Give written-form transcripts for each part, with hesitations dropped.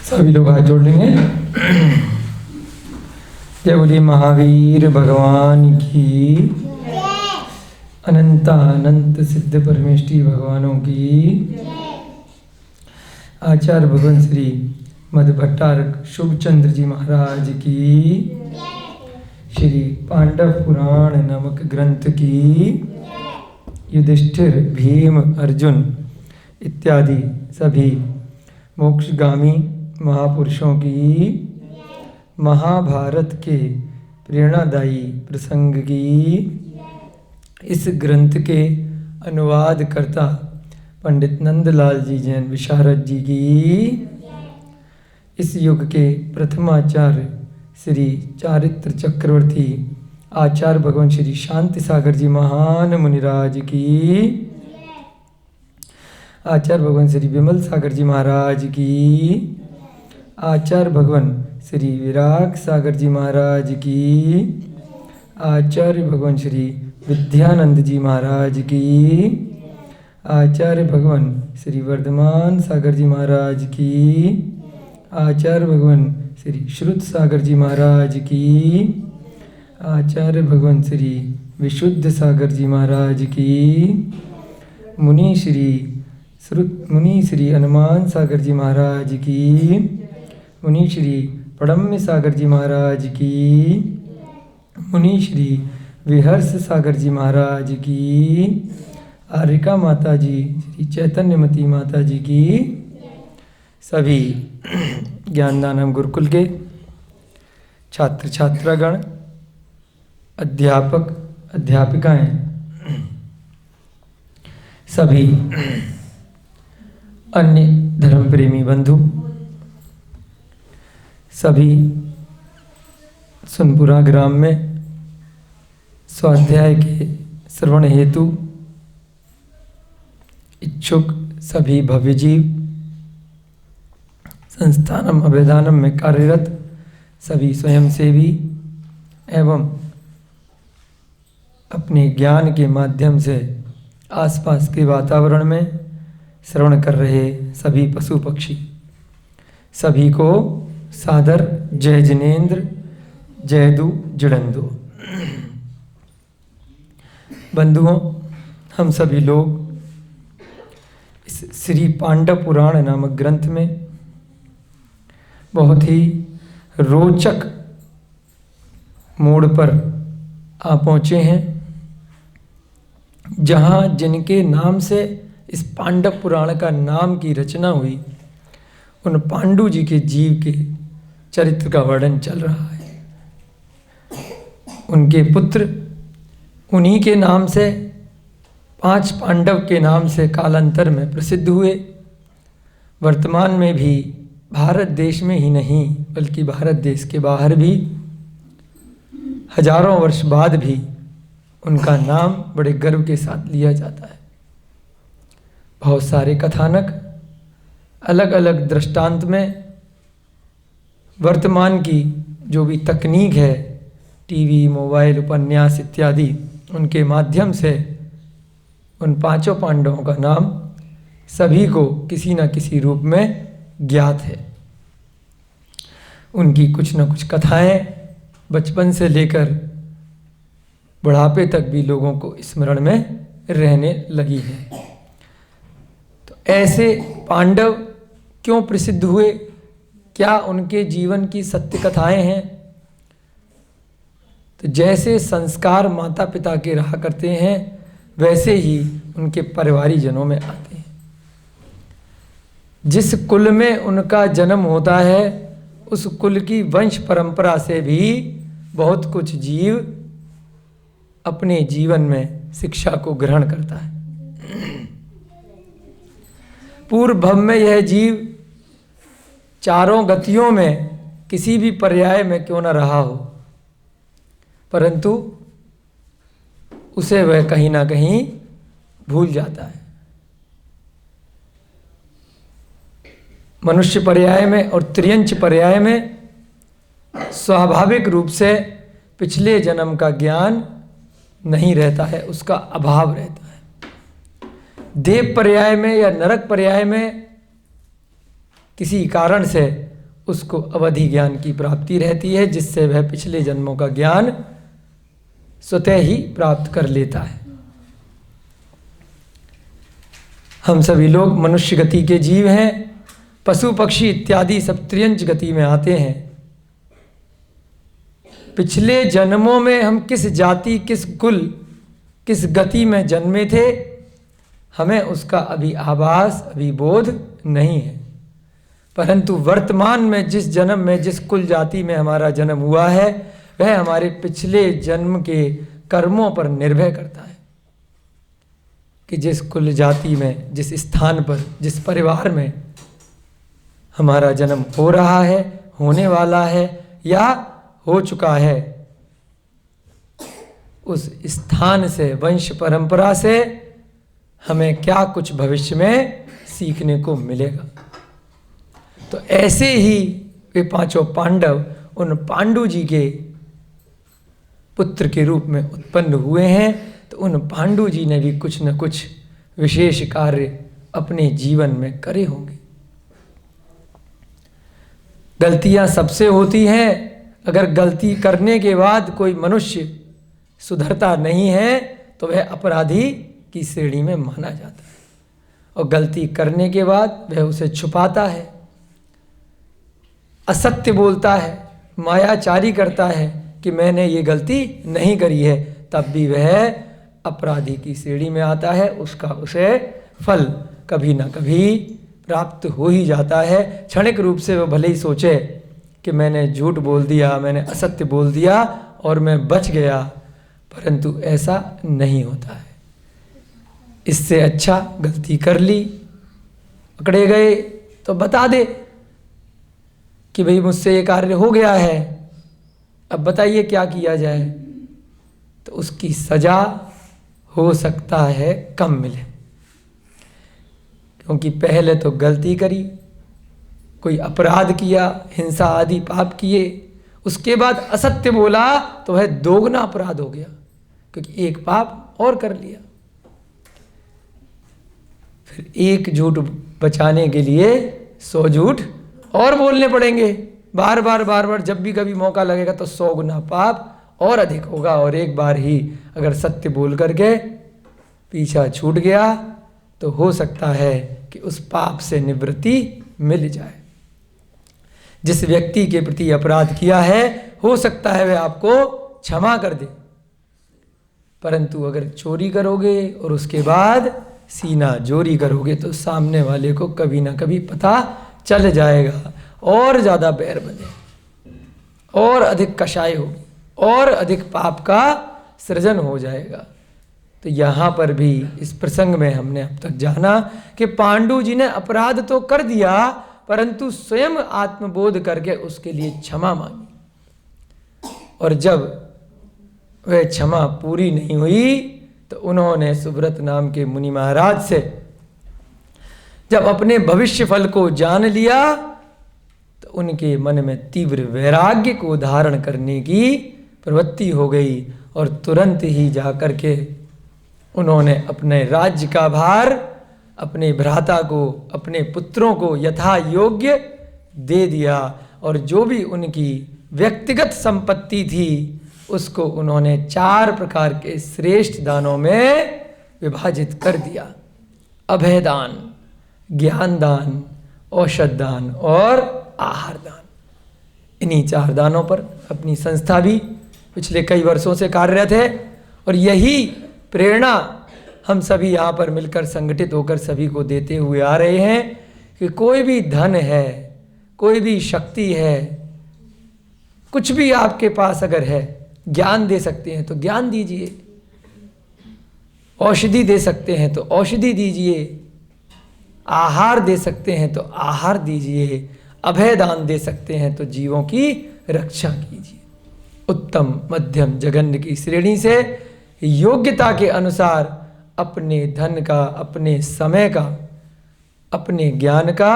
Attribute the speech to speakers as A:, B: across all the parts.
A: सभी लोग हाथ जोड़ लेंगे। जय बोलिए महावीर भगवान की, अनंत अनंत सिद्ध परमेष्टि भगवानों की, आचार्य भगवान श्री मध्य भट्टारक शुभचंद्र जी महाराज की, श्री पांडव पुराण नामक ग्रंथ की, युधिष्ठिर भीम अर्जुन इत्यादि सभी मोक्षगामी महापुरुषों की, महाभारत के प्रेरणादायी प्रसंग की, इस ग्रंथ के अनुवाद करता पंडित नंदलाल जी जैन विशारद जी की, इस युग के प्रथमाचार्य श्री चारित्र चक्रवर्ती आचार्य भगवान श्री शांति सागर जी महान मुनिराज की, आचार्य भगवान श्री विमल सागर जी महाराज की, आचार्य भगवान श्री विराग सागर जी महाराज की, आचार्य भगवान श्री विद्यानंद जी महाराज की, आचार्य भगवान श्री वर्धमान सागर जी महाराज की, आचार्य भगवान श्री श्रुत सागर जी महाराज की, आचार्य भगवान श्री विशुद्ध सागर जी महाराज की, मुनि श्री हनुमान सागर जी महाराज की, मुनि श्री पड़म्य सागर जी महाराज की, मुनि श्री विहर्ष सागर जी महाराज की, आरिका माता जी श्री चैतन्यमती माता जी की, सभी ज्ञानदानम गुरुकुल के छात्र छात्रागण, अध्यापक अध्यापिकाएं, सभी अन्य धर्म प्रेमी बंधु, सभी सुनपुरा ग्राम में स्वाध्याय के श्रवण हेतु इच्छुक सभी भव्यजीव, संस्थानम अभेदानम में कार्यरत सभी स्वयंसेवी एवं अपने ज्ञान के माध्यम से आसपास के वातावरण में श्रवण कर रहे सभी पशु पक्षी, सभी को सादर जय जिनेन्द्र जय दु जड़ंदो। बंधुओं, हम सभी लोग इस श्री पांडव पुराण नामक ग्रंथ में बहुत ही रोचक मोड़ पर आ पहुँचे हैं, जहाँ जिनके नाम से इस पांडव पुराण का नाम की रचना हुई, उन पांडु जी के जीव के चरित्र का वर्णन चल रहा है। उनके पुत्र उन्हीं के नाम से 5 पांडव के नाम से कालांतर में प्रसिद्ध हुए। वर्तमान में भी भारत देश में ही नहीं बल्कि भारत देश के बाहर भी हजारों वर्ष बाद भी उनका नाम बड़े गर्व के साथ लिया जाता है। बहुत सारे कथानक अलग अलग दृष्टांत में वर्तमान की जो भी तकनीक है, टीवी, मोबाइल, उपन्यास इत्यादि, उनके माध्यम से उन 5 पांडवों का नाम सभी को किसी न किसी रूप में ज्ञात है। उनकी कुछ न कुछ कथाएं बचपन से लेकर बुढ़ापे तक भी लोगों को स्मरण में रहने लगी है। तो ऐसे पांडव क्यों प्रसिद्ध हुए? क्या उनके जीवन की सत्य कथाएं हैं? तो जैसे संस्कार माता पिता के रहा करते हैं, वैसे ही उनके परिवारी जनों में आते हैं। जिस कुल में उनका जन्म होता है, उस कुल की वंश परंपरा से भी बहुत कुछ जीव अपने जीवन में शिक्षा को ग्रहण करता है। पूर्व भव में यह जीव चारों गतियों में किसी भी पर्याय में क्यों न रहा हो, परंतु उसे वह कहीं ना कहीं भूल जाता है। मनुष्य पर्याय में और त्रियंच पर्याय में स्वाभाविक रूप से पिछले जन्म का ज्ञान नहीं रहता है, उसका अभाव रहता है। देव पर्याय में या नरक पर्याय में किसी कारण से उसको अवधि ज्ञान की प्राप्ति रहती है, जिससे वह पिछले जन्मों का ज्ञान स्वतः ही प्राप्त कर लेता है। हम सभी लोग मनुष्य गति के जीव हैं, पशु पक्षी इत्यादि सब त्रियंच गति में आते हैं। पिछले जन्मों में हम किस जाति, किस कुल, किस गति में जन्मे थे, हमें उसका अभी आभास, अभी बोध नहीं है। परंतु वर्तमान में जिस जन्म में, जिस कुल जाति में हमारा जन्म हुआ है, वह हमारे पिछले जन्म के कर्मों पर निर्भर करता है कि जिस कुल जाति में, जिस स्थान पर, जिस परिवार में हमारा जन्म हो रहा है, होने वाला है या हो चुका है, उस स्थान से, वंश परंपरा से हमें क्या कुछ भविष्य में सीखने को मिलेगा। तो ऐसे ही वे पांचों पांडव उन पांडु जी के पुत्र के रूप में उत्पन्न हुए हैं। तो उन पांडु जी ने भी कुछ न कुछ विशेष कार्य अपने जीवन में करे होंगे। गलतियां सबसे होती हैं। अगर गलती करने के बाद कोई मनुष्य सुधरता नहीं है तो वह अपराधी की श्रेणी में माना जाता है, और गलती करने के बाद वह उसे छुपाता है, असत्य बोलता है, मायाचारी करता है कि मैंने ये गलती नहीं करी है, तब भी वह अपराधी की श्रेणी में आता है। उसका उसे फल कभी ना कभी प्राप्त हो ही जाता है। क्षणिक रूप से वह भले ही सोचे कि मैंने झूठ बोल दिया, मैंने असत्य बोल दिया और मैं बच गया, परंतु ऐसा नहीं होता है। इससे अच्छा गलती कर ली, पकड़े गए तो बता दे कि भाई मुझसे ये कार्य हो गया है, अब बताइए क्या किया जाए, तो उसकी सजा हो सकता है कम मिले। क्योंकि पहले तो गलती करी, कोई अपराध किया, हिंसा आदि पाप किए, उसके बाद असत्य बोला तो वह दोगुना अपराध हो गया, क्योंकि एक पाप और कर लिया। फिर एक झूठ बचाने के लिए 100 झूठ और बोलने पड़ेंगे। बार बार जब भी कभी मौका लगेगा तो 100 गुना पाप और अधिक होगा। और एक बार ही अगर सत्य बोल करके पीछा छूट गया तो हो सकता है कि उस पाप से निवृत्ति मिल जाए। जिस व्यक्ति के प्रति अपराध किया है हो सकता है वह आपको क्षमा कर दे, परंतु अगर चोरी करोगे और उसके बाद सीना जोरी करोगे तो सामने वाले को कभी ना कभी पता चल जाएगा, और ज़्यादा बैर बने, और अधिक कषाय होगी, और अधिक पाप का सृजन हो जाएगा। तो यहाँ पर भी इस प्रसंग में हमने अब तक जाना कि पांडु जी ने अपराध तो कर दिया, परंतु स्वयं आत्मबोध करके उसके लिए क्षमा मांगी, और जब वह क्षमा पूरी नहीं हुई तो उन्होंने सुव्रत नाम के मुनि महाराज से जब अपने भविष्य फल को जान लिया तो उनके मन में तीव्र वैराग्य को धारण करने की प्रवृत्ति हो गई, और तुरंत ही जाकर के उन्होंने अपने राज्य का भार अपने भ्राता को, अपने पुत्रों को यथा योग्य दे दिया, और जो भी उनकी व्यक्तिगत संपत्ति थी उसको उन्होंने 4 प्रकार के श्रेष्ठ दानों में विभाजित कर दिया। अभय दान, ज्ञान दान, औषध दान और आहार दान। इन्हीं 4 दानों पर अपनी संस्था भी पिछले कई वर्षों से कार्यरत है, और यही प्रेरणा हम सभी यहाँ पर मिलकर संगठित होकर सभी को देते हुए आ रहे हैं कि कोई भी धन है, कोई भी शक्ति है, कुछ भी आपके पास अगर है, ज्ञान दे सकते हैं तो ज्ञान दीजिए, औषधि दे सकते हैं तो औषधि दीजिए, आहार दे सकते हैं तो आहार दीजिए, अभय दान दे सकते हैं तो जीवों की रक्षा कीजिए। उत्तम मध्यम जघन्य की श्रेणी से योग्यता के अनुसार अपने धन का, अपने समय का, अपने ज्ञान का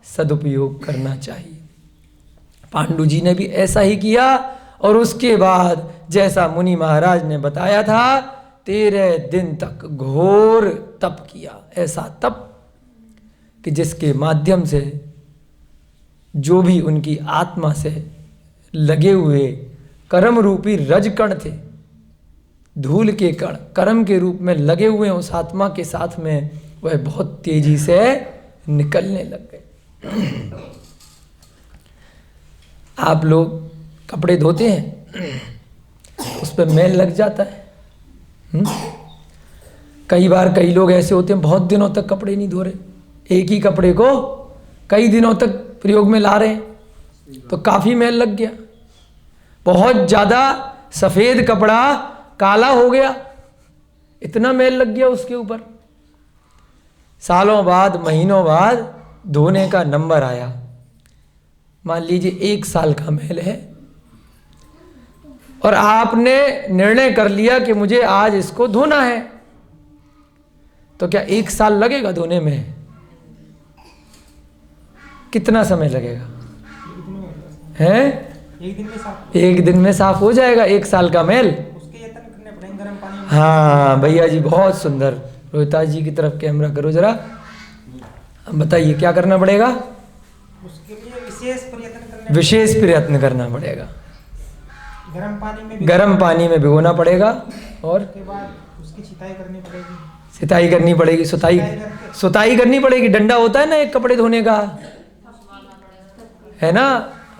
A: सदुपयोग करना चाहिए। पांडु जी ने भी ऐसा ही किया, और उसके बाद जैसा मुनि महाराज ने बताया था 13 दिन तक घोर तप किया। ऐसा तप कि जिसके माध्यम से जो भी उनकी आत्मा से लगे हुए कर्म रूपी रजकण थे, धूल के कण कर्म के रूप में लगे हुए उस आत्मा के साथ में वह बहुत तेजी से निकलने लग गए। आप लोग कपड़े धोते हैं, उस पर मैल लग जाता है। कई बार कई लोग ऐसे होते हैं बहुत दिनों तक कपड़े नहीं धो रहे, एक ही कपड़े को कई दिनों तक प्रयोग में ला रहे हैं, तो काफ़ी मैल लग गया। बहुत ज़्यादा सफ़ेद कपड़ा काला हो गया, इतना मैल लग गया उसके ऊपर। सालों बाद महीनों बाद धोने का नंबर आया, मान लीजिए 1 साल का मैल है, और आपने निर्णय कर लिया कि मुझे आज इसको धोना है, तो क्या 1 साल लगेगा धोने में? कितना समय लगेगा? हैं? एक दिन में साफ हो जाएगा 1 साल का मैल। हाँ भैया जी, बहुत सुंदर। रोहिता जी की तरफ कैमरा करो जरा, बताइए क्या करना पड़ेगा?
B: उसके लिए
A: विशेष प्रयत्न करना पड़ेगा।
B: गर्म पानी में
A: भिगोना पड़ेगा, और
B: उसके बाद उसकी सिताई करनी पड़ेगी।
A: सिताई करनी पड़ेगी, सुताई करनी पड़ेगी। डंडा होता है ना एक कपड़े धोने का, है ना?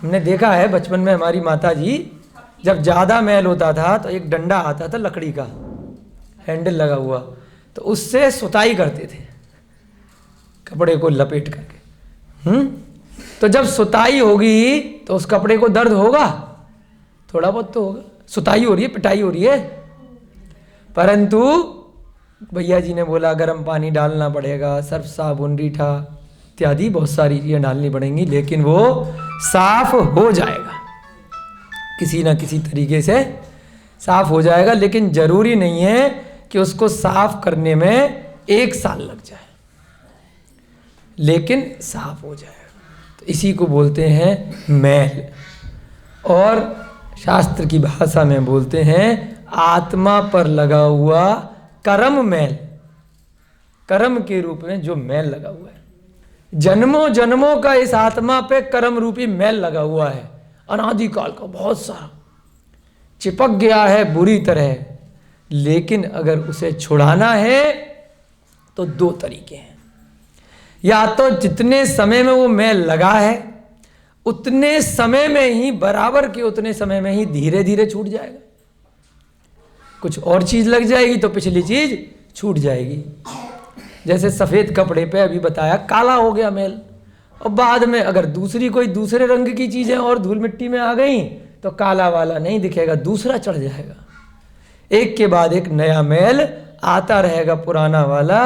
A: हमने देखा है बचपन में, हमारी माता जी जब ज़्यादा मैल होता था तो एक डंडा आता था लकड़ी का, हैंडल लगा हुआ, तो उससे सुताई करते थे कपड़े को लपेट करके। तो जब सुताई होगी तो उस कपड़े को दर्द होगा, थोड़ा बहुत तो होगा। सुताई हो रही है, पिटाई हो रही है, परंतु भैया जी ने बोला गर्म पानी डालना पड़ेगा, सर्फ साबुन रीठा इत्यादि बहुत सारी चीज़ें डालनी पड़ेंगी, लेकिन वो साफ हो जाएगा, किसी ना किसी तरीके से साफ हो जाएगा। लेकिन ज़रूरी नहीं है कि उसको साफ करने में 1 साल लग जाए, लेकिन साफ हो जाएगा। तो इसी को बोलते हैं मैल, और शास्त्र की भाषा में बोलते हैं आत्मा पर लगा हुआ कर्म मैल, कर्म के रूप में जो मैल लगा हुआ है। जन्मों जन्मों का इस आत्मा पे कर्म रूपी मैल लगा हुआ है, अनादिकाल का बहुत सारा चिपक गया है बुरी तरह। लेकिन अगर उसे छुड़ाना है तो 2 तरीके हैं। या तो जितने समय में वो मैल लगा है उतने समय में ही, बराबर के उतने समय में ही धीरे धीरे छूट जाएगा। कुछ और चीज़ लग जाएगी तो पिछली चीज़ छूट जाएगी। जैसे सफ़ेद कपड़े पे अभी बताया काला हो गया मैल, और बाद में अगर कोई दूसरे रंग की चीज़ें और धूल मिट्टी में आ गई तो काला वाला नहीं दिखेगा, दूसरा चढ़ जाएगा। एक के बाद एक नया मैल आता रहेगा, पुराना वाला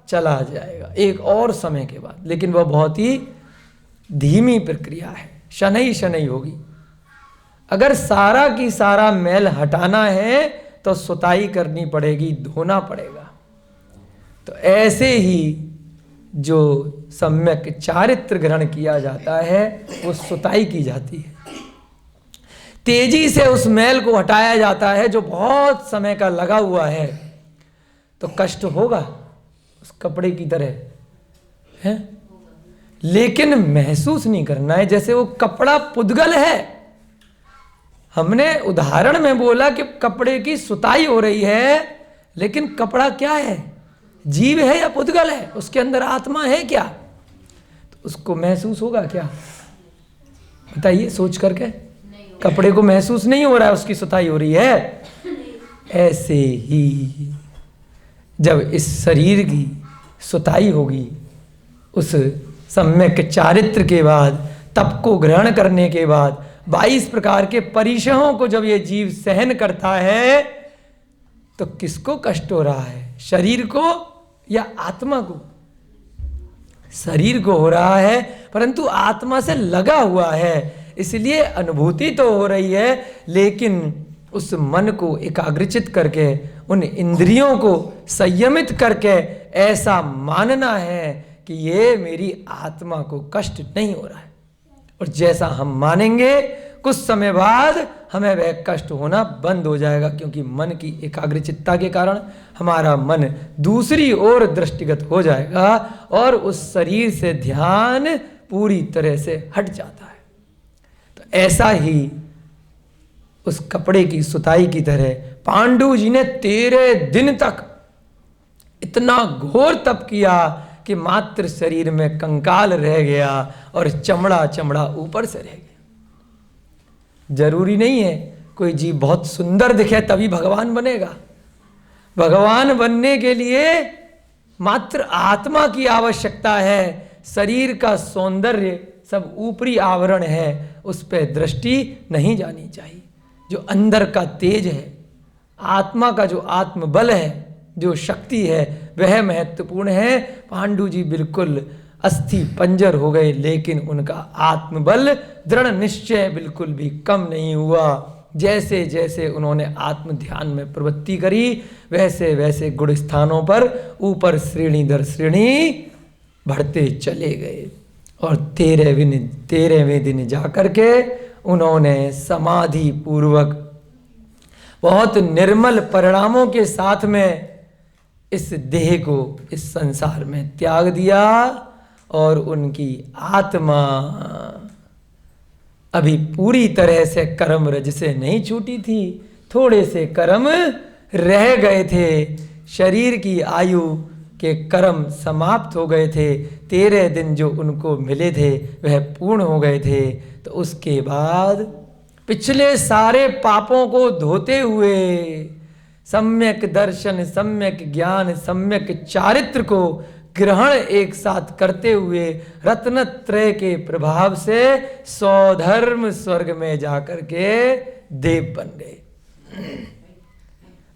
A: चला जाएगा एक और समय के बाद। लेकिन वह बहुत ही धीमी प्रक्रिया है, शनैः शनैः होगी। अगर सारा की सारा मैल हटाना है तो सुताई करनी पड़ेगी, धोना पड़ेगा। तो ऐसे ही जो सम्यक चारित्र ग्रहण किया जाता है वो सुताई की जाती है, तेजी से उस मैल को हटाया जाता है जो बहुत समय का लगा हुआ है। तो कष्ट होगा उस कपड़े की तरह है, लेकिन महसूस नहीं करना है जैसे वो कपड़ा पुद्गल है। हमने उदाहरण में बोला कि कपड़े की सुताई हो रही है, लेकिन कपड़ा क्या है? जीव है या पुद्गल है? उसके अंदर आत्मा है क्या? तो उसको महसूस होगा क्या? बताइए सोच करके। कपड़े को महसूस नहीं हो रहा है उसकी सुताई हो रही है। ऐसे ही जब इस शरीर की सुताई होगी, उस सम्यक चारित्र के बाद, तप को ग्रहण करने के बाद, 22 प्रकार के परिशहों को जब ये जीव सहन करता है, तो किसको कष्ट हो रहा है? शरीर को या आत्मा को? शरीर को हो रहा है, परंतु आत्मा से लगा हुआ है, इसलिए अनुभूति तो हो रही है, लेकिन उस मन को एकाग्रचित करके, उन इंद्रियों को संयमित करके ऐसा मानना है कि ये मेरी आत्मा को कष्ट नहीं हो रहा है। और जैसा हम मानेंगे कुछ समय बाद हमें वह कष्ट होना बंद हो जाएगा, क्योंकि मन की एकाग्रचित्ता के कारण हमारा मन दूसरी ओर दृष्टिगत हो जाएगा और उस शरीर से ध्यान पूरी तरह से हट जाता है। तो ऐसा ही उस कपड़े की सुताई की तरह पांडु जी ने 13 दिन तक इतना घोर तप किया कि मात्र शरीर में कंकाल रह गया और चमड़ा चमड़ा ऊपर से रह गया। जरूरी नहीं है कोई जीव बहुत सुंदर दिखे तभी भगवान बनेगा। भगवान बनने के लिए मात्र आत्मा की आवश्यकता है। शरीर का सौंदर्य सब ऊपरी आवरण है, उस पर दृष्टि नहीं जानी चाहिए। जो अंदर का तेज है, आत्मा का जो आत्मबल है, जो शक्ति है, वह महत्वपूर्ण है। पांडु जी बिल्कुल अस्थि पंजर हो गए, लेकिन उनका आत्मबल दृढ़ निश्चय बिल्कुल भी कम नहीं हुआ। जैसे जैसे उन्होंने आत्म ध्यान में प्रवृत्ति करी, वैसे वैसे गुण स्थानों पर ऊपर श्रेणी दर श्रेणी बढ़ते चले गए। और 13वें दिन जाकर के उन्होंने समाधि पूर्वक बहुत निर्मल परिणामों के साथ में इस देह को इस संसार में त्याग दिया। और उनकी आत्मा अभी पूरी तरह से कर्म रज से नहीं छूटी थी, थोड़े से कर्म रह गए थे। शरीर की आयु के कर्म समाप्त हो गए थे। 13 दिन जो उनको मिले थे वह पूर्ण हो गए थे। तो उसके बाद पिछले सारे पापों को धोते हुए सम्यक दर्शन, सम्यक ज्ञान, सम्यक चारित्र को ग्रहण एक साथ करते हुए रत्नत्रय के प्रभाव से स्वधर्म स्वर्ग में जाकर के देव बन गए।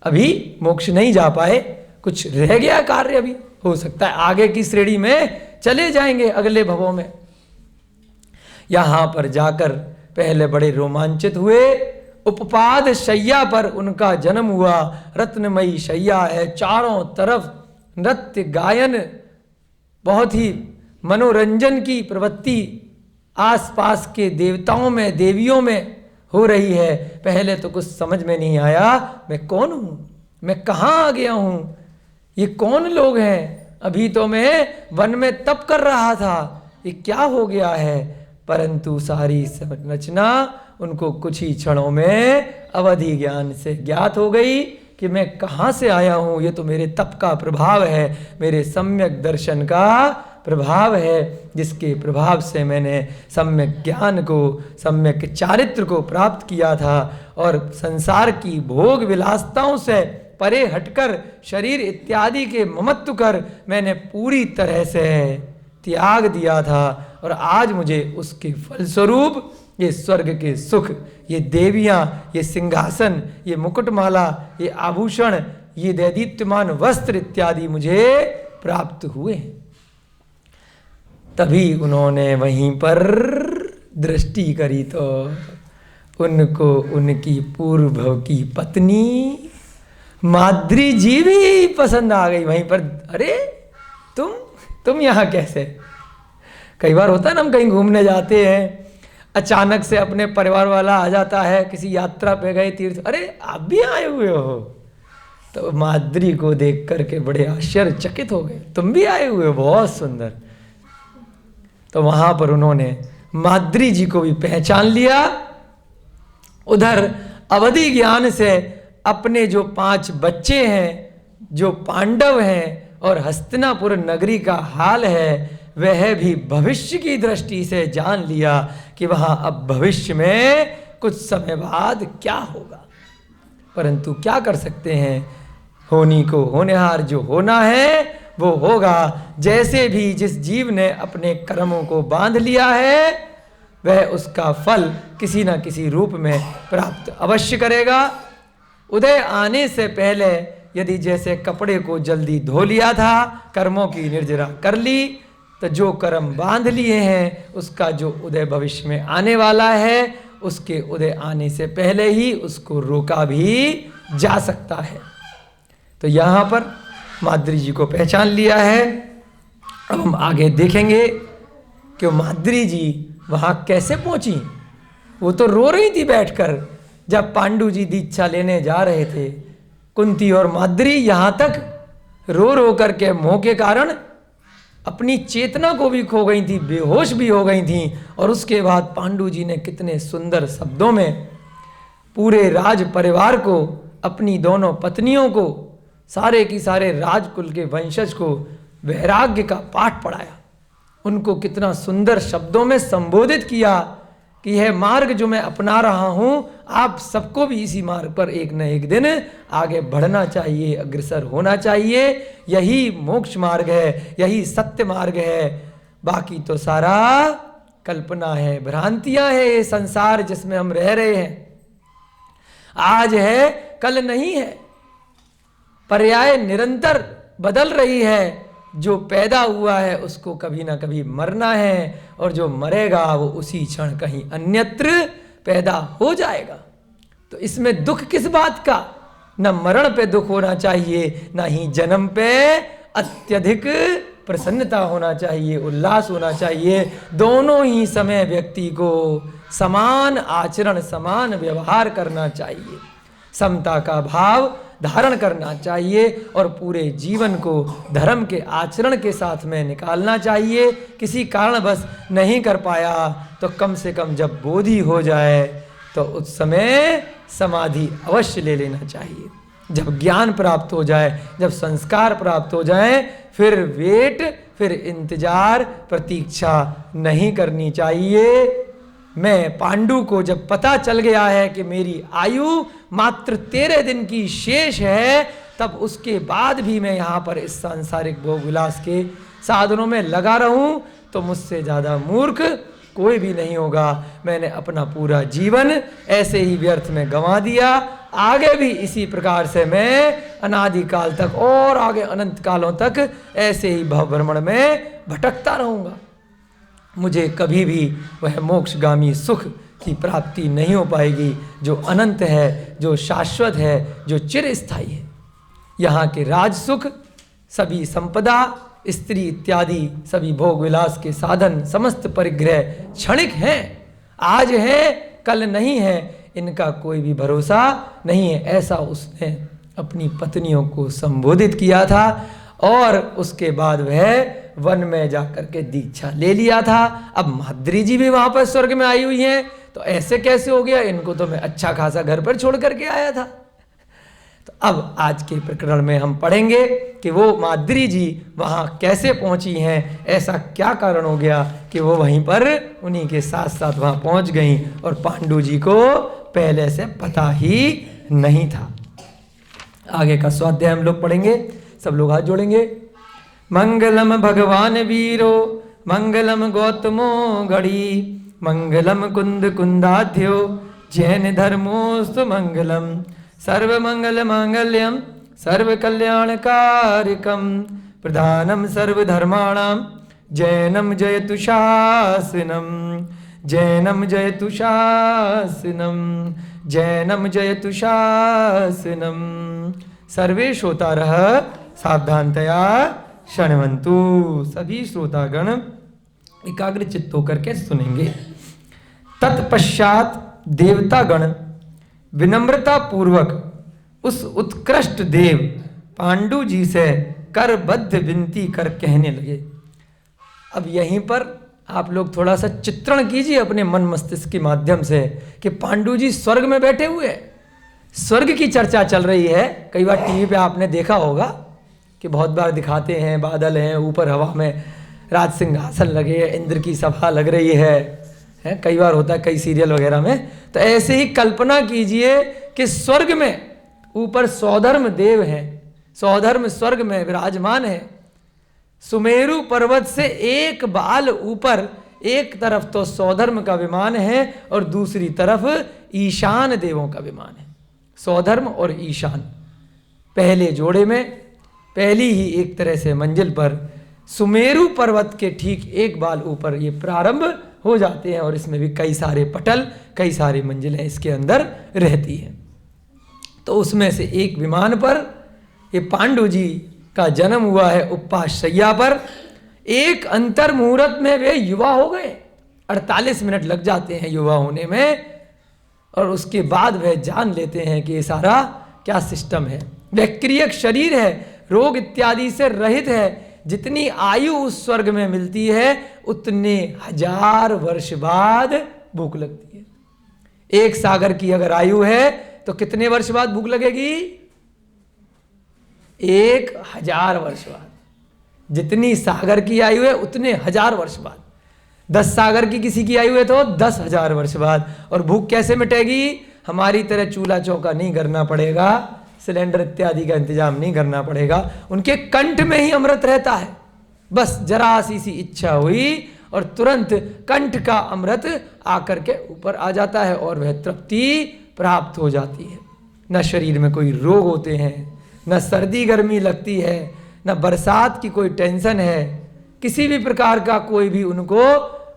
A: अभी मोक्ष नहीं जा पाए, कुछ रह गया कार्य, अभी हो सकता है आगे की श्रेणी में चले जाएंगे अगले भवों में। यहां पर जाकर पहले बड़े रोमांचित हुए। उपपाद शैया पर उनका जन्म हुआ। रत्नमयी शैया है, चारों तरफ नृत्य गायन, बहुत ही मनोरंजन की प्रवृत्ति आसपास के देवताओं में देवियों में हो रही है। पहले तो कुछ समझ में नहीं आया, मैं कौन हूं, मैं कहां आ गया हूं, ये कौन लोग हैं। अभी तो मैं वन में तप कर रहा था, ये क्या हो गया है। परंतु सारी संरचना उनको कुछ ही क्षणों में अवधि ज्ञान से ज्ञात हो गई कि मैं कहाँ से आया हूँ। ये तो मेरे तप का प्रभाव है, मेरे सम्यक दर्शन का प्रभाव है, जिसके प्रभाव से मैंने सम्यक ज्ञान को, सम्यक चारित्र को प्राप्त किया था। और संसार की भोग विलासताओं से परे हटकर शरीर इत्यादि के ममत्व कर मैंने पूरी तरह से त्याग दिया था। और आज मुझे उसके फलस्वरूप ये स्वर्ग के सुख, ये देवियां, ये सिंहासन, ये मुकुटमाला, ये आभूषण, ये दैदीप्यमान वस्त्र इत्यादि मुझे प्राप्त हुए। तभी उन्होंने वहीं पर दृष्टि करी तो उनको उनकी पूर्व की पत्नी माद्री जी भी पसंद आ गई। वहीं पर अरे तुम यहाँ कैसे। कई बार होता है ना, हम कहीं घूमने जाते हैं, अचानक से अपने परिवार वाला आ जाता है, किसी यात्रा पे गए तीर्थ, अरे आप भी आए हुए हो। तो माद्री को देख करके बड़े आश्चर्यचकित हो गए, तुम भी आए हुए हो, बहुत सुंदर। तो वहां पर उन्होंने माद्री जी को भी पहचान लिया। उधर अवधि ज्ञान से अपने जो 5 बच्चे हैं, जो पांडव हैं, और हस्तिनापुर नगरी का हाल है, वह भी भविष्य की दृष्टि से जान लिया कि वहां अब भविष्य में कुछ समय बाद क्या होगा। परंतु क्या कर सकते हैं, होनी को होनहार, जो होना है वो होगा। जैसे भी जिस जीव ने अपने कर्मों को बांध लिया है, वह उसका फल किसी न किसी रूप में प्राप्त अवश्य करेगा। उदय आने से पहले यदि जैसे कपड़े को जल्दी धो लिया था, कर्मों की निर्जरा कर ली, तो जो कर्म बांध लिए हैं उसका जो उदय भविष्य में आने वाला है, उसके उदय आने से पहले ही उसको रोका भी जा सकता है। तो यहाँ पर माद्री जी को पहचान लिया है। अब हम आगे देखेंगे कि माद्री जी वहाँ कैसे पहुँची। वो तो रो रही थी बैठकर जब पांडु जी दीक्षा लेने जा रहे थे। कुंती और माद्री यहाँ तक रो रो करके मोह के कारण अपनी चेतना को भी खो गई थी, बेहोश भी हो गई थी। और उसके बाद पांडु जी ने कितने सुंदर शब्दों में पूरे राज परिवार को, अपनी दोनों पत्नियों को, सारे की सारे राजकुल के वंशज को वैराग्य का पाठ पढ़ाया। उनको कितना सुंदर शब्दों में संबोधित किया कि यह मार्ग जो मैं अपना रहा हूं, आप सबको भी इसी मार्ग पर एक न एक दिन आगे बढ़ना चाहिए, अग्रसर होना चाहिए। यही मोक्ष मार्ग है, यही सत्य मार्ग है। बाकी तो सारा कल्पना है, भ्रांतियां है। ये संसार जिसमें हम रह रहे हैं आज है, कल नहीं है। पर्याय निरंतर बदल रही है। जो पैदा हुआ है उसको कभी ना कभी मरना है, और जो मरेगा वो उसी क्षण कहीं अन्यत्र पैदा हो जाएगा। तो इसमें दुख किस बात का? न मरण पे दुख होना चाहिए, ना ही जन्म पे अत्यधिक प्रसन्नता होना चाहिए, उल्लास होना चाहिए। दोनों ही समय व्यक्ति को समान आचरण, समान व्यवहार करना चाहिए, समता का भाव धारण करना चाहिए और पूरे जीवन को धर्म के आचरण के साथ में निकालना चाहिए। किसी कारणवश नहीं कर पाया तो कम से कम जब बोधि हो जाए तो उस समय समाधि अवश्य ले लेना चाहिए। जब ज्ञान प्राप्त हो जाए, जब संस्कार प्राप्त हो जाए, फिर वेट, फिर इंतजार, प्रतीक्षा नहीं करनी चाहिए। मैं पांडु को जब पता चल गया है कि मेरी आयु मात्र 13 दिन की शेष है, तब उसके बाद भी मैं यहाँ पर इस सांसारिक भोग विलास के साधनों में लगा रहूं तो मुझसे ज़्यादा मूर्ख कोई भी नहीं होगा। मैंने अपना पूरा जीवन ऐसे ही व्यर्थ में गंवा दिया। आगे भी इसी प्रकार से मैं अनादिकाल तक और आगे अनंत कालों तक ऐसे ही भवभ्रमण में भटकता रहूँगा। मुझे कभी भी वह मोक्षगामी सुख की प्राप्ति नहीं हो पाएगी जो अनंत है, जो शाश्वत है, जो चिरस्थायी है। यहाँ के राज सुख, सभी संपदा, स्त्री इत्यादि सभी भोग विलास के साधन, समस्त परिग्रह क्षणिक हैं, आज है कल नहीं है, इनका कोई भी भरोसा नहीं है। ऐसा उसने अपनी पत्नियों को संबोधित किया था और उसके बाद वह वन में जाकर के दीक्षा ले लिया था। अब माद्री जी भी वहां पर स्वर्ग में आई हुई हैं, तो ऐसे कैसे हो गया? इनको तो मैं अच्छा खासा घर पर छोड़ करके आया था। तो अब आज के प्रकरण में हम पढ़ेंगे कि वो माद्री जी वहां कैसे पहुंची हैं, ऐसा क्या कारण हो गया कि वो वहीं पर उन्हीं के साथ साथ वहां पहुंच गई और पांडु जी को पहले से पता ही नहीं था। आगे का स्वाध्याय हम लोग पढ़ेंगे। सब लोग हाथ जोड़ेंगे। मंगलम भगवान वीरो, मंगलम गौतमो गढ़ी, मंगलम कुंद कुंदाध्यो, जैन धर्मोस्तु मंगलम, सर्व मंगल मांगल्यम, सर्व कल्याणकारिकम, प्रधानम सर्व धर्माणाम, जैनम जयतु शासनम, जैनम जयतु शासनम, जैनम जयतु शासनम। सर्वे श्रोतारः सावधानतया शृण्वन्तु। सभी श्रोतागण एकाग्र चित्त होकर के सुनेंगे। तत्पश्चात देवतागण विनम्रता पूर्वक उस उत्कृष्ट देव पांडु जी से करबद्ध विनती कर कहने लगे। अब यहीं पर आप लोग थोड़ा सा चित्रण कीजिए अपने मन मस्तिष्क के माध्यम से कि पांडु जी स्वर्ग में बैठे हुए हैं, स्वर्ग की चर्चा चल रही है। कई बार टीवी पे आपने देखा होगा कि बहुत बार दिखाते हैं, बादल हैं, ऊपर हवा में राज सिंहासन लगे है, इंद्र की सभा लग रही है, कई बार होता है कई सीरियल वगैरह में। तो ऐसे ही कल्पना कीजिए कि स्वर्ग में ऊपर सौधर्म देव हैं, सौधर्म स्वर्ग में विराजमान है। सुमेरु पर्वत से एक बाल ऊपर, एक तरफ तो सौधर्म का विमान है और दूसरी तरफ ईशान देवों का विमान है। सौधर्म और ईशान पहले जोड़े में, पहली ही एक तरह से मंजिल पर सुमेरु पर्वत के ठीक एक बाल ऊपर ये प्रारंभ हो जाते हैं और इसमें भी कई सारे पटल, कई सारी मंजिलें इसके अंदर रहती हैं। तो उसमें से एक विमान पर ये पांडु जी का जन्म हुआ है उपाशय्या पर। एक अंतर मुहूर्त में वे युवा हो गए, 48 मिनट लग जाते हैं युवा होने में, और उसके बाद वह जान लेते हैं कि ये सारा क्या सिस्टम है। वह क्रियक शरीर है, रोग इत्यादि से रहित है, जितनी आयु उस स्वर्ग में मिलती है उतने 1000 वर्ष बाद भूख लगती है। एक सागर की अगर आयु है तो कितने वर्ष बाद भूख लगेगी? 1000 वर्ष बाद। जितनी सागर की आयु है उतने 1000 वर्ष बाद। 10 सागर की किसी की आयु है तो 10,000 वर्ष बाद। और भूख कैसे मिटेगी? हमारी तरह चूल्हा चौका नहीं करना पड़ेगा, सिलेंडर इत्यादि का इंतजाम नहीं करना पड़ेगा। उनके कंठ में ही अमृत रहता है। बस जरा सी इच्छा हुई और तुरंत कंठ का अमृत आकर के ऊपर आ जाता है और वह तृप्ति प्राप्त हो जाती है। न शरीर में कोई रोग होते हैं, न सर्दी गर्मी लगती है, न बरसात की कोई टेंशन है, किसी भी प्रकार का कोई भी उनको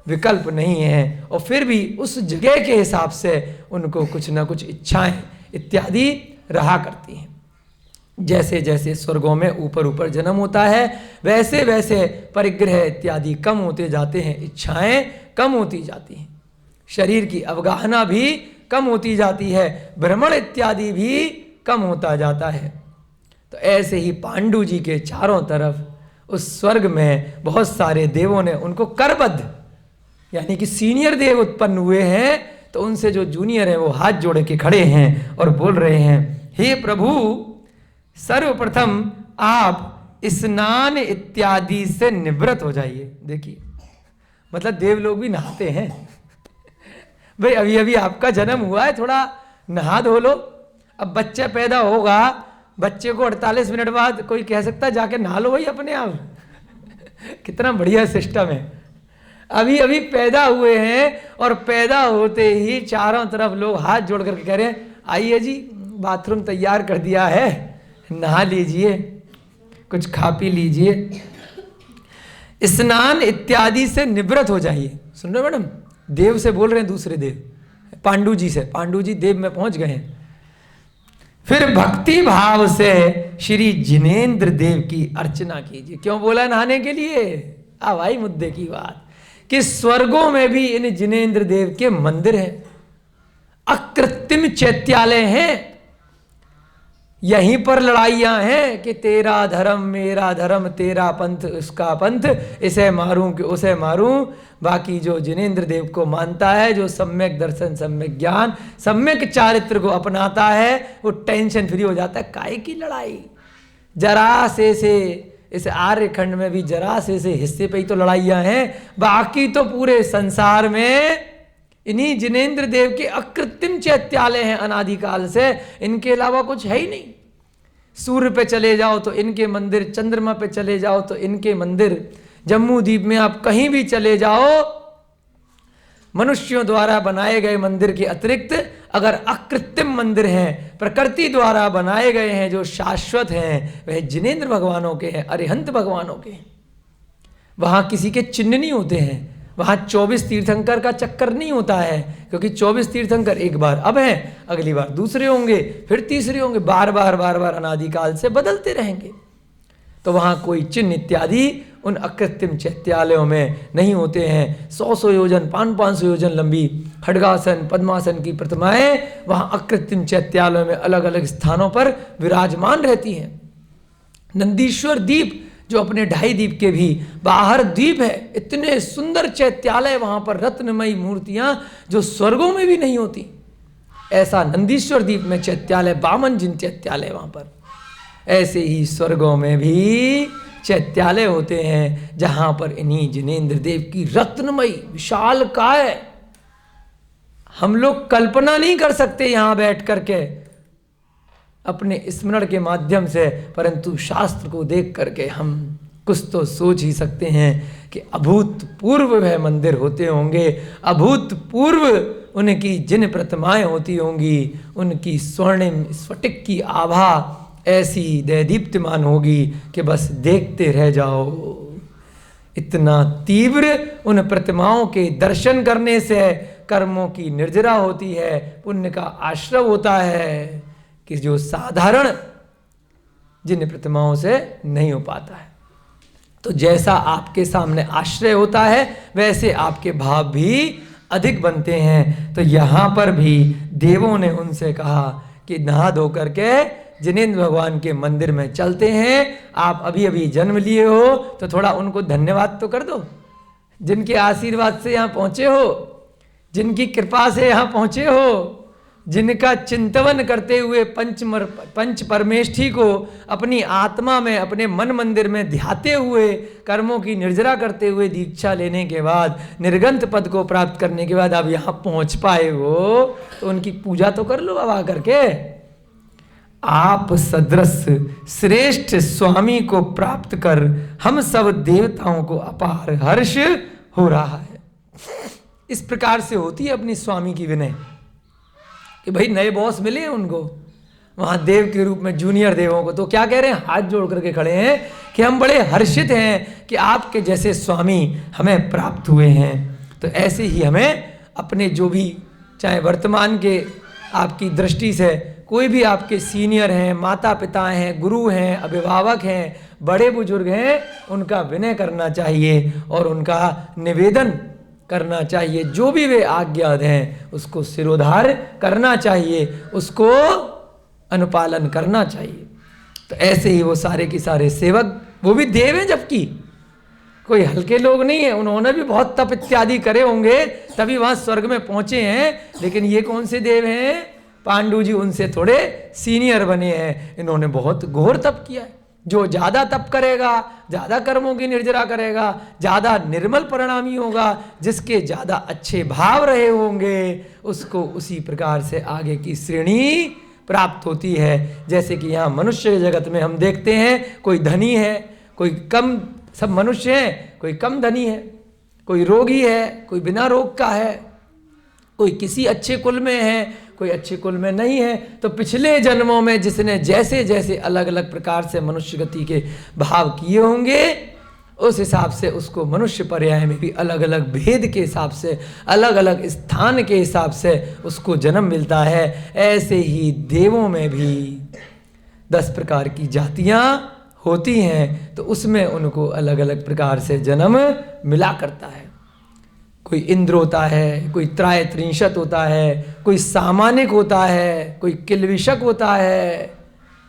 A: विकल्प नहीं है। और फिर भी उस जगह के हिसाब से उनको कुछ न कुछ इच्छाएं इत्यादि रहा करती हैं। जैसे जैसे स्वर्गों में ऊपर ऊपर जन्म होता है वैसे वैसे परिग्रह इत्यादि कम होते जाते हैं, इच्छाएं कम होती जाती हैं, शरीर की अवगाहना भी कम होती जाती है, भ्रमण इत्यादि भी कम होता जाता है। तो ऐसे ही पांडु जी के चारों तरफ उस स्वर्ग में बहुत सारे देवों ने उनको करबद्ध, यानी कि सीनियर देव उत्पन्न हुए हैं, तो उनसे जो जूनियर है वो हाथ जोड़ के खड़े हैं और बोल रहे हैं, हे प्रभु सर्वप्रथम आप स्नान इत्यादि से निवृत्त हो जाइए। देखिए मतलब देव लोग भी नहाते हैं। भाई अभी अभी आपका जन्म हुआ है, थोड़ा नहा धो लो। अब बच्चा पैदा होगा, बच्चे को 48 मिनट बाद कोई कह सकता है जाके नहा लो भाई अपने आप। कितना बढ़िया सिस्टम है। अभी अभी पैदा हुए हैं और पैदा होते ही चारों तरफ लोग हाथ जोड़ करके कह रहे हैं, आइए जी बाथरूम तैयार कर दिया है, नहा लीजिए, कुछ खा पी लीजिए, स्नान इत्यादि से निवृत्त हो जाइए। सुन रहे मैडम, देव से बोल रहे हैं, दूसरे देव पांडु जी से। पांडु जी देव में पहुंच गए हैं। फिर भक्ति भाव से श्री जिनेंद्र देव की अर्चना कीजिए। क्यों बोला नहाने के लिए? अब आई मुद्दे की बात कि स्वर्गों में भी इन जिनेंद्र देव के मंदिर हैं, अकृत्रिम चैत्यालय हैं। यहीं पर लड़ाइयां हैं कि तेरा धर्म मेरा धर्म, तेरा पंथ उसका पंथ, इसे मारूं कि उसे मारूं। बाकी जो जिनेंद्र देव को मानता है, जो सम्यक दर्शन, सम्यक ज्ञान, सम्यक चारित्र को अपनाता है, वो टेंशन फ्री हो जाता है। काहे की लड़ाई? जरा से इस आर्यखंड में भी जरा से हिस्से पे ही तो लड़ाइयां हैं। बाकी तो पूरे संसार में इन्हीं जिनेंद्र देव के अकृत्रिम चैत्यालय हैं अनादिकाल से, इनके अलावा कुछ है ही नहीं। सूर्य पे चले जाओ तो इनके मंदिर, चंद्रमा पे चले जाओ तो इनके मंदिर, जम्मू द्वीप में आप कहीं भी चले जाओ, मनुष्यों द्वारा बनाए गए मंदिर के अतिरिक्त अगर अकृत्रिम मंदिर हैं, प्रकृति द्वारा बनाए गए हैं, जो शाश्वत हैं, वह जिनेंद्र भगवानों के हैं, अरिहंत भगवानों के हैं। वहां किसी के चिन्ह नहीं होते हैं, वहां 24 तीर्थंकर का चक्कर नहीं होता है, क्योंकि 24 तीर्थंकर एक बार अब हैं, अगली बार दूसरे होंगे, फिर तीसरे होंगे, बार बार अनादिकाल से बदलते रहेंगे। तो वहां कोई चिन्ह इत्यादि उन अकृत्रिम चैत्यालयों में नहीं होते हैं। 100 योजन 500 योजन लंबी खड्गासन पद्मासन की प्रतिमाएं वहां अकृत्रिम चैत्यालयों में अलग अलग स्थानों पर विराजमान रहती हैं। नंदीश्वर द्वीप जो अपने 2.5 द्वीप के भी बाहर द्वीप है, इतने सुंदर चैत्यालय वहां पर, रत्नमयी मूर्तियां जो स्वर्गों में भी नहीं होती। ऐसा नंदीश्वर द्वीप में चैत्यालय, 52 जिन चैत्यालय वहां पर, ऐसे ही स्वर्गों में भी चैत्यालय होते हैं जहां पर इन्हीं जिनेंद्र देव की रत्नमयी विशाल काय हम लोग कल्पना नहीं कर सकते यहां बैठ करके अपने स्मरण के माध्यम से, परंतु शास्त्र को देख करके हम कुछ तो सोच ही सकते हैं कि अभूतपूर्व वह मंदिर होते होंगे, अभूतपूर्व उनकी जिन प्रतिमाएं होती होंगी, उनकी स्वर्णिम स्फटिक की आभा ऐसी दैदीप्यमान होगी कि बस देखते रह जाओ। इतना तीव्र उन प्रतिमाओं के दर्शन करने से कर्मों की निर्जरा होती है, पुण्य का आश्रव होता है, कि जो साधारण जिन प्रतिमाओं से नहीं हो पाता है। तो जैसा आपके सामने आश्रय होता है वैसे आपके भाव भी अधिक बनते हैं। तो यहाँ पर भी देवों ने उनसे कहा कि नहा धो करके जिनेंद्र भगवान के मंदिर में चलते हैं। आप अभी अभी जन्म लिए हो तो थोड़ा उनको धन्यवाद तो कर दो, जिनके आशीर्वाद से यहाँ पहुँचे हो, जिनकी कृपा से यहाँ पहुँचे हो, जिनका चिंतन करते हुए पंच परमेष्ठी को अपनी आत्मा में, अपने मन मंदिर में ध्याते हुए, कर्मों की निर्जरा करते हुए, दीक्षा लेने के बाद, निर्गंत पद को प्राप्त करने के बाद आप यहाँ पहुँच पाए हो, तो उनकी पूजा तो कर लो अब आकर के। आप सदृश श्रेष्ठ स्वामी को प्राप्त कर हम सब देवताओं को अपार हर्ष हो रहा है। इस प्रकार से होती है अपनी स्वामी की विनय कि भाई नए बॉस मिले हैं उनको वहाँ देव के रूप में, जूनियर देवों को, तो क्या कह रहे हैं, हाथ जोड़ करके खड़े हैं कि हम बड़े हर्षित हैं कि आपके जैसे स्वामी हमें प्राप्त हुए हैं। तो ऐसे ही हमें अपने जो भी, चाहे वर्तमान के आपकी दृष्टि से कोई भी आपके सीनियर हैं, माता पिता हैं, गुरु हैं, अभिभावक हैं, बड़े बुजुर्ग हैं, उनका विनय करना चाहिए और उनका निवेदन करना चाहिए। जो भी वे आज्ञा दें उसको सिरोधार करना चाहिए, उसको अनुपालन करना चाहिए। तो ऐसे ही वो सारे के सारे सेवक, वो भी देव हैं, जबकि कोई हल्के लोग नहीं है, उन्होंने भी बहुत तप इत्यादि करे होंगे तभी वहाँ स्वर्ग में पहुँचे हैं। लेकिन ये कौन से देव हैं, पांडु जी उनसे थोड़े सीनियर बने हैं, इन्होंने बहुत घोर तप किया है। जो ज़्यादा तप करेगा, ज़्यादा कर्मों की निर्जरा करेगा, ज़्यादा निर्मल परिणामी होगा, जिसके ज़्यादा अच्छे भाव रहे होंगे, उसको उसी प्रकार से आगे की श्रेणी प्राप्त होती है। जैसे कि यहाँ मनुष्य जगत में हम देखते हैं, कोई धनी है, कोई कम, सब मनुष्य हैं, कोई कम धनी है, कोई रोगी है, कोई बिना रोग का है, कोई किसी अच्छे कुल में है, कोई अच्छे कुल में नहीं है। तो पिछले जन्मों में जिसने जैसे जैसे अलग अलग प्रकार से मनुष्य गति के भाव किए होंगे, उस हिसाब से उसको मनुष्य पर्याय में भी अलग अलग भेद के हिसाब से, अलग अलग स्थान के हिसाब से उसको जन्म मिलता है। ऐसे ही देवों में भी 10 प्रकार की जातियाँ होती हैं, तो उसमें उनको अलग अलग प्रकार से जन्म मिला करता है। कोई इंद्र होता है, कोई त्रायत्रिंशत होता है, कोई सामानिक होता है, कोई किलविषक होता है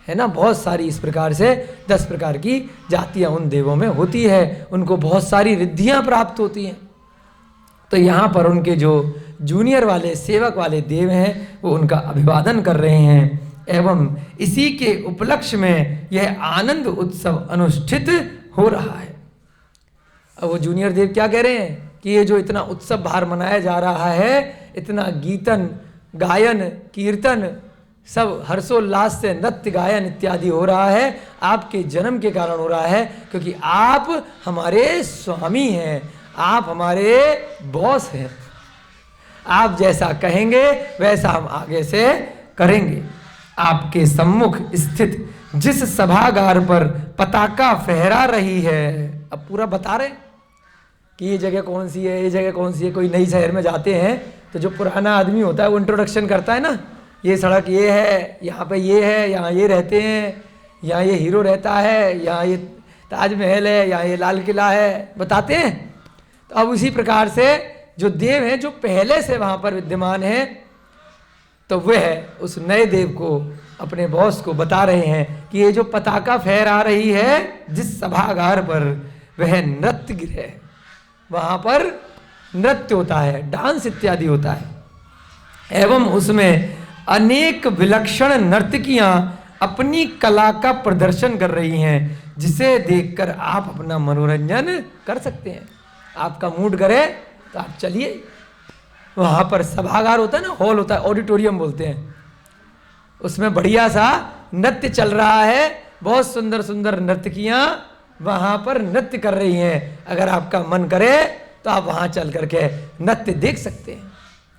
A: ना। बहुत सारी इस प्रकार से 10 प्रकार की जातियां उन देवों में होती है, उनको बहुत सारी रिद्धियां प्राप्त होती हैं। तो यहाँ पर उनके जो जूनियर वाले, सेवक वाले देव हैं, वो उनका अभिवादन कर रहे हैं। एवं इसी के उपलक्ष्य में यह आनंद उत्सव अनुष्ठित हो रहा है। अब वो जूनियर देव क्या कह रहे हैं कि ये जो इतना उत्सव बाहर मनाया जा रहा है, इतना गीतन, गायन, कीर्तन, सब हर्षोल्लास से नृत्य गायन इत्यादि हो रहा है, आपके जन्म के कारण हो रहा है, क्योंकि आप हमारे स्वामी हैं, आप हमारे बॉस हैं। आप जैसा कहेंगे वैसा हम आगे से करेंगे। आपके सम्मुख स्थित जिस सभागार पर पताका फहरा रही है, अब पूरा बता रहे कि ये जगह कौन सी है, ये जगह कौन सी है। कोई नई शहर में जाते हैं तो जो पुराना आदमी होता है वो इंट्रोडक्शन करता है ना, ये सड़क ये है, यहाँ पे ये है, यहाँ ये रहते हैं, यहाँ ये हीरो रहता है, यहाँ ये ताजमहल है, यहाँ ये लाल किला है, बताते हैं। तो अब उसी प्रकार से जो देव हैं, जो पहले से वहाँ पर विद्यमान हैं, तो वह उस नए देव को, अपने बॉस को बता रहे हैं कि ये जो पताका फहरा रही है जिस सभागार पर, वह नृत्य गृह है। वहाँ पर नृत्य होता है, डांस इत्यादि होता है। एवं उसमें अनेक विलक्षण नर्तकियाँ अपनी कला का प्रदर्शन कर रही हैं, जिसे देखकर आप अपना मनोरंजन कर सकते हैं। आपका मूड करे तो आप चलिए, वहाँ पर सभागार होता है ना, हॉल होता है, ऑडिटोरियम बोलते हैं, उसमें बढ़िया सा नृत्य चल रहा है, बहुत सुंदर सुंदर नर्तकियाँ वहाँ पर नृत्य कर रही हैं। अगर आपका मन करे तो आप वहाँ चल करके नृत्य देख सकते हैं।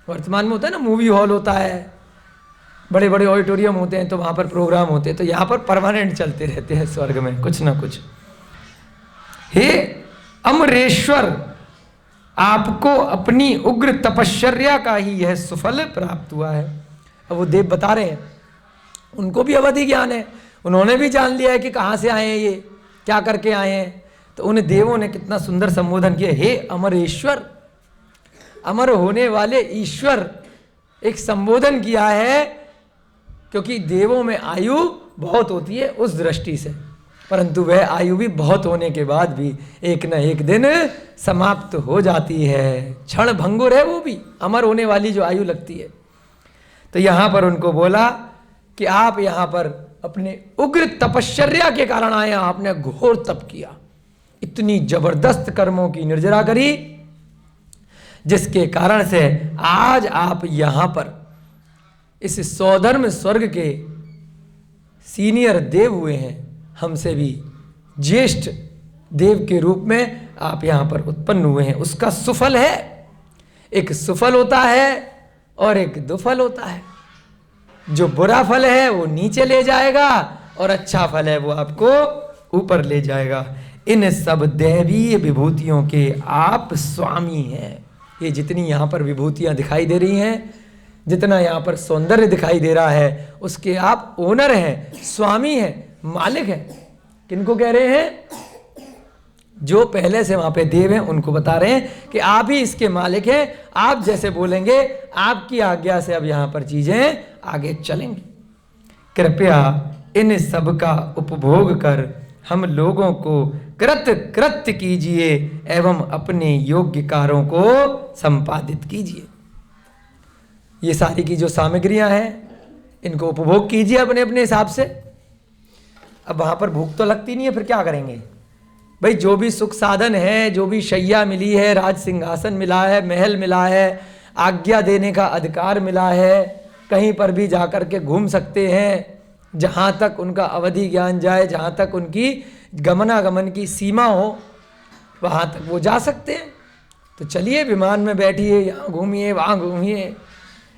A: वर्तमान में होता है ना, मूवी हॉल होता है, बड़े बड़े ऑडिटोरियम होते हैं, तो वहाँ पर प्रोग्राम होते हैं, तो यहाँ पर परमानेंट चलते रहते हैं स्वर्ग में कुछ ना कुछ। हे अमरेश्वर, आपको अपनी उग्र तपश्चर्या का ही यह सुफल प्राप्त हुआ है। अब वो देव बता रहे हैं, उनको भी अवधि ज्ञान है, उन्होंने भी जान लिया है कि कहाँ से आए हैं, ये क्या करके आए हैं। तो उन देवों ने कितना सुंदर संबोधन किया, हे अमरेश्वर, अमर होने वाले ईश्वर, एक संबोधन किया है, क्योंकि देवों में आयु बहुत होती है उस दृष्टि से, परंतु वह आयु भी बहुत होने के बाद भी एक न एक दिन समाप्त हो जाती है। क्षण भंगुर है वो भी, अमर होने वाली जो आयु लगती है। तो यहाँ पर उनको बोला कि आप यहाँ पर अपने उग्र तपश्चर्या के कारण आए, आपने घोर तप किया, इतनी जबरदस्त कर्मों की निर्जरा करी, जिसके कारण से आज आप यहाँ पर इस सौधर्म स्वर्ग के सीनियर देव हुए हैं, हमसे भी ज्येष्ठ देव के रूप में आप यहाँ पर उत्पन्न हुए हैं। उसका सुफल है, एक सुफल होता है और एक दुफल होता है। जो बुरा फल है वो नीचे ले जाएगा और अच्छा फल है वो आपको ऊपर ले जाएगा। इन सब दैवीय विभूतियों के आप स्वामी हैं। ये जितनी यहाँ पर विभूतियाँ दिखाई दे रही हैं, जितना यहाँ पर सौंदर्य दिखाई दे रहा है, उसके आप ओनर हैं, स्वामी हैं, मालिक हैं। किनको कह रहे हैं? जो पहले से वहाँ पे देव हैं उनको बता रहे हैं कि आप ही इसके मालिक हैं। आप जैसे बोलेंगे, आपकी आज्ञा से अब यहाँ पर चीज़ें आगे चलेंगी। कृपया इन सब का उपभोग कर हम लोगों को कृत्य कीजिए एवं अपने योग्य कार्यों को संपादित कीजिए। ये सारी की जो सामग्रियां हैं इनको उपभोग कीजिए अपने अपने हिसाब से। अब वहाँ पर भूख तो लगती नहीं है, फिर क्या करेंगे भाई? जो भी सुख साधन है, जो भी शैया मिली है, राज सिंहासन मिला है, महल मिला है, आज्ञा देने का अधिकार मिला है, कहीं पर भी जाकर के घूम सकते हैं, जहाँ तक उनका अवधि ज्ञान जाए, जहाँ तक उनकी गमनागमन की सीमा हो वहाँ तक वो जा सकते हैं। तो चलिए विमान में बैठिए, यहाँ घूमिए, वहाँ घूमिए,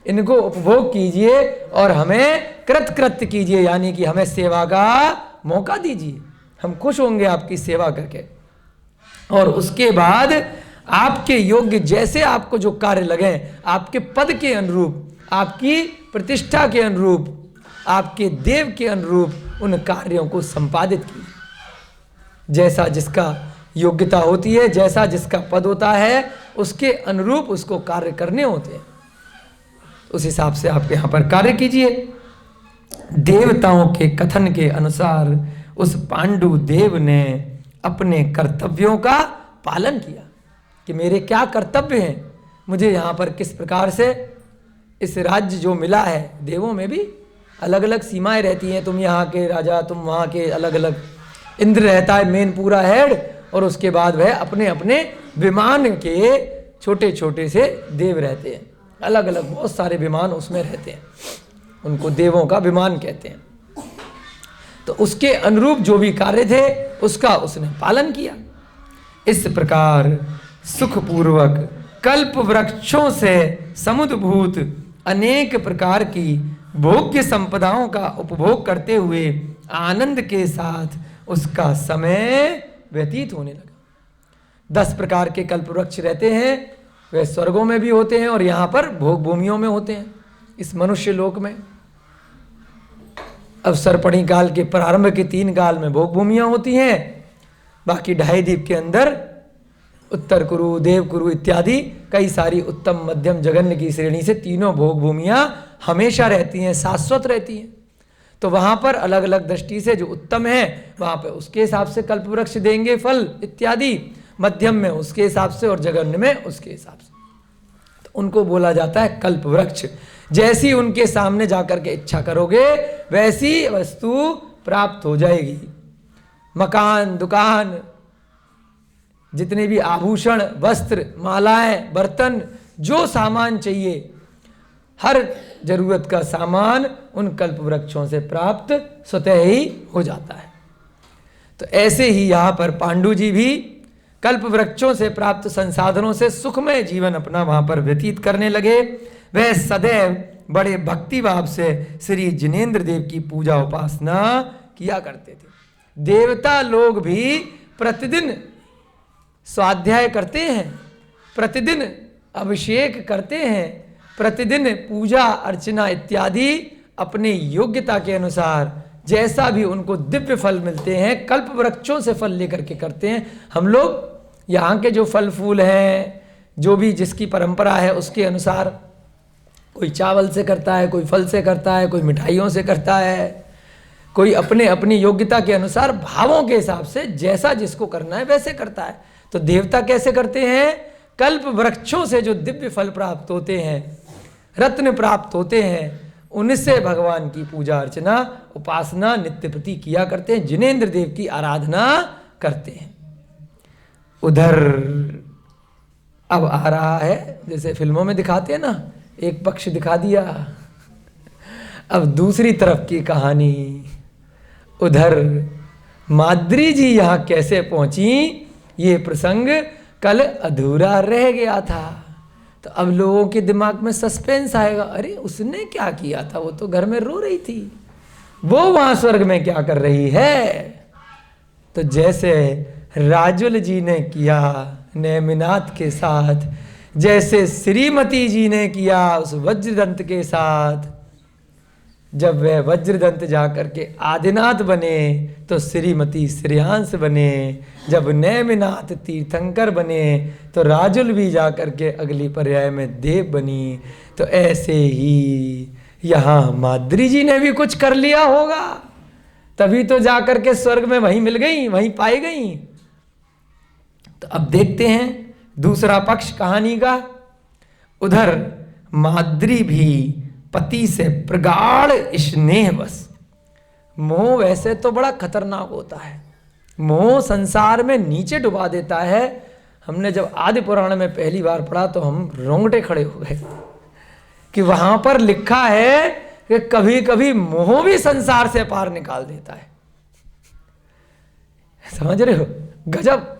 A: इनको उपभोग कीजिए और हमें कृत्य कीजिए, यानी कि हमें सेवा का मौका दीजिए। हम खुश होंगे आपकी सेवा करके, और उसके बाद आपके योग्य जैसे आपको जो कार्य लगे, आपके पद के अनुरूप, आपकी प्रतिष्ठा के अनुरूप, आपके देव के अनुरूप उन कार्यों को संपादित कीजिए। जैसा जिसका योग्यता होती है, जैसा जिसका पद होता है, उसके अनुरूप उसको कार्य करने होते हैं। उस हिसाब से आप यहाँ पर कार्य कीजिए। देवताओं के कथन के अनुसार उस पांडु देव ने अपने कर्तव्यों का पालन किया कि मेरे क्या कर्तव्य हैं, मुझे यहाँ पर किस प्रकार से इस राज्य जो मिला है। देवों में भी अलग अलग सीमाएं रहती हैं, तुम यहाँ के राजा, तुम वहाँ के, अलग अलग। इंद्र रहता है मेन पूरा हेड, और उसके बाद वह अपने अपने विमान के छोटे छोटे से देव रहते हैं, अलग अलग बहुत सारे विमान उसमें रहते हैं, उनको देवों का विमान कहते हैं। तो उसके अनुरूप जो भी कार्य थे उसका उसने पालन किया। इस प्रकार सुखपूर्वक कल्प वृक्षों से समुद्भूत अनेक प्रकार की भोग्य संपदाओं का उपभोग करते हुए आनंद के साथ उसका समय व्यतीत होने लगा। 10 प्रकार के कल्प वृक्ष रहते हैं, वे स्वर्गों में भी होते हैं और यहाँ पर भोग भूमियों में होते हैं, इस मनुष्य लोक में। अवसरपणी काल के प्रारंभ के 3 काल में भोग भूमियाँ होती हैं, बाकी 2.5 द्वीप के अंदर उत्तर कुरु, देव कुरु इत्यादि कई सारी उत्तम मध्यम जघन्य की श्रेणी से तीनों भोग भूमियाँ हमेशा रहती हैं, शाश्वत रहती हैं। तो वहाँ पर अलग अलग दृष्टि से जो उत्तम है वहाँ पर उसके हिसाब से कल्प वृक्ष देंगे फल इत्यादि, मध्यम में उसके हिसाब से और जघन्य में उसके हिसाब से। तो उनको बोला जाता है कल्प वृक्ष। जैसी उनके सामने जाकर के इच्छा करोगे वैसी वस्तु प्राप्त हो जाएगी। मकान, दुकान, जितने भी आभूषण, वस्त्र, मालाएं, बर्तन, जो सामान चाहिए, हर जरूरत का सामान उन कल्प वृक्षों से प्राप्त स्वतः ही हो जाता है। तो ऐसे ही यहाँ पर पांडु जी भी कल्प वृक्षों से प्राप्त संसाधनों से सुखमय जीवन अपना वहाँ पर व्यतीत करने लगे। वह सदैव बड़े भक्ति भाव से श्री जिनेंद्र देव की पूजा उपासना किया करते थे। देवता लोग भी प्रतिदिन स्वाध्याय करते हैं, प्रतिदिन अभिषेक करते हैं, प्रतिदिन पूजा अर्चना इत्यादि अपने योग्यता के अनुसार जैसा भी उनको दिव्य फल मिलते हैं कल्प वृक्षों से फल लेकर के करते हैं। हम लोग यहाँ के जो फल फूल हैं, जो भी जिसकी परंपरा है उसके अनुसार, कोई चावल से करता है, कोई फल से करता है, कोई मिठाइयों से करता है, कोई अपने अपनी योग्यता के अनुसार भावों के हिसाब से जैसा जिसको करना है वैसे करता है। तो देवता कैसे करते हैं? कल्प वृक्षों से जो दिव्य फल प्राप्त होते हैं, रत्न प्राप्त होते हैं, उनसे भगवान की पूजा अर्चना उपासना नित्य प्रति किया करते हैं, जिनेंद्र देव की आराधना करते हैं। उधर अब आ रहा है, जैसे फिल्मों में दिखाते हैं ना, एक पक्ष दिखा दिया, अब दूसरी तरफ की कहानी। उधर माद्री जी यहाँ कैसे पहुंची, ये प्रसंग कल अधूरा रह गया था। तो अब लोगों के दिमाग में सस्पेंस आएगा, अरे उसने क्या किया था, वो तो घर में रो रही थी, वो वहां स्वर्ग में क्या कर रही है। तो जैसे राजुल जी ने किया नेमिनाथ के साथ, जैसे श्रीमती जी ने किया उस वज्रदंत के साथ, जब वह वज्रदंत जाकर के आदिनाथ बने तो श्रीमती श्रेयांश बने, जब नेमिनाथ तीर्थंकर बने तो राजुल भी जाकर के अगली पर्याय में देव बनी। तो ऐसे ही यहाँ माद्री जी ने भी कुछ कर लिया होगा, तभी तो जाकर के स्वर्ग में वहीं मिल गई, वहीं पाई गई। तो अब देखते हैं दूसरा पक्ष कहानी का। उधर माद्री भी पति से प्रगाढ़ स्नेहवश, मोह वैसे तो बड़ा खतरनाक होता है, मोह संसार में नीचे डुबा देता है। हमने जब आदि पुराण में पहली बार पढ़ा तो हम रोंगटे खड़े हो गए कि वहां पर लिखा है कि कभी कभी मोह भी संसार से पार निकाल देता है। समझ रहे हो? गजब।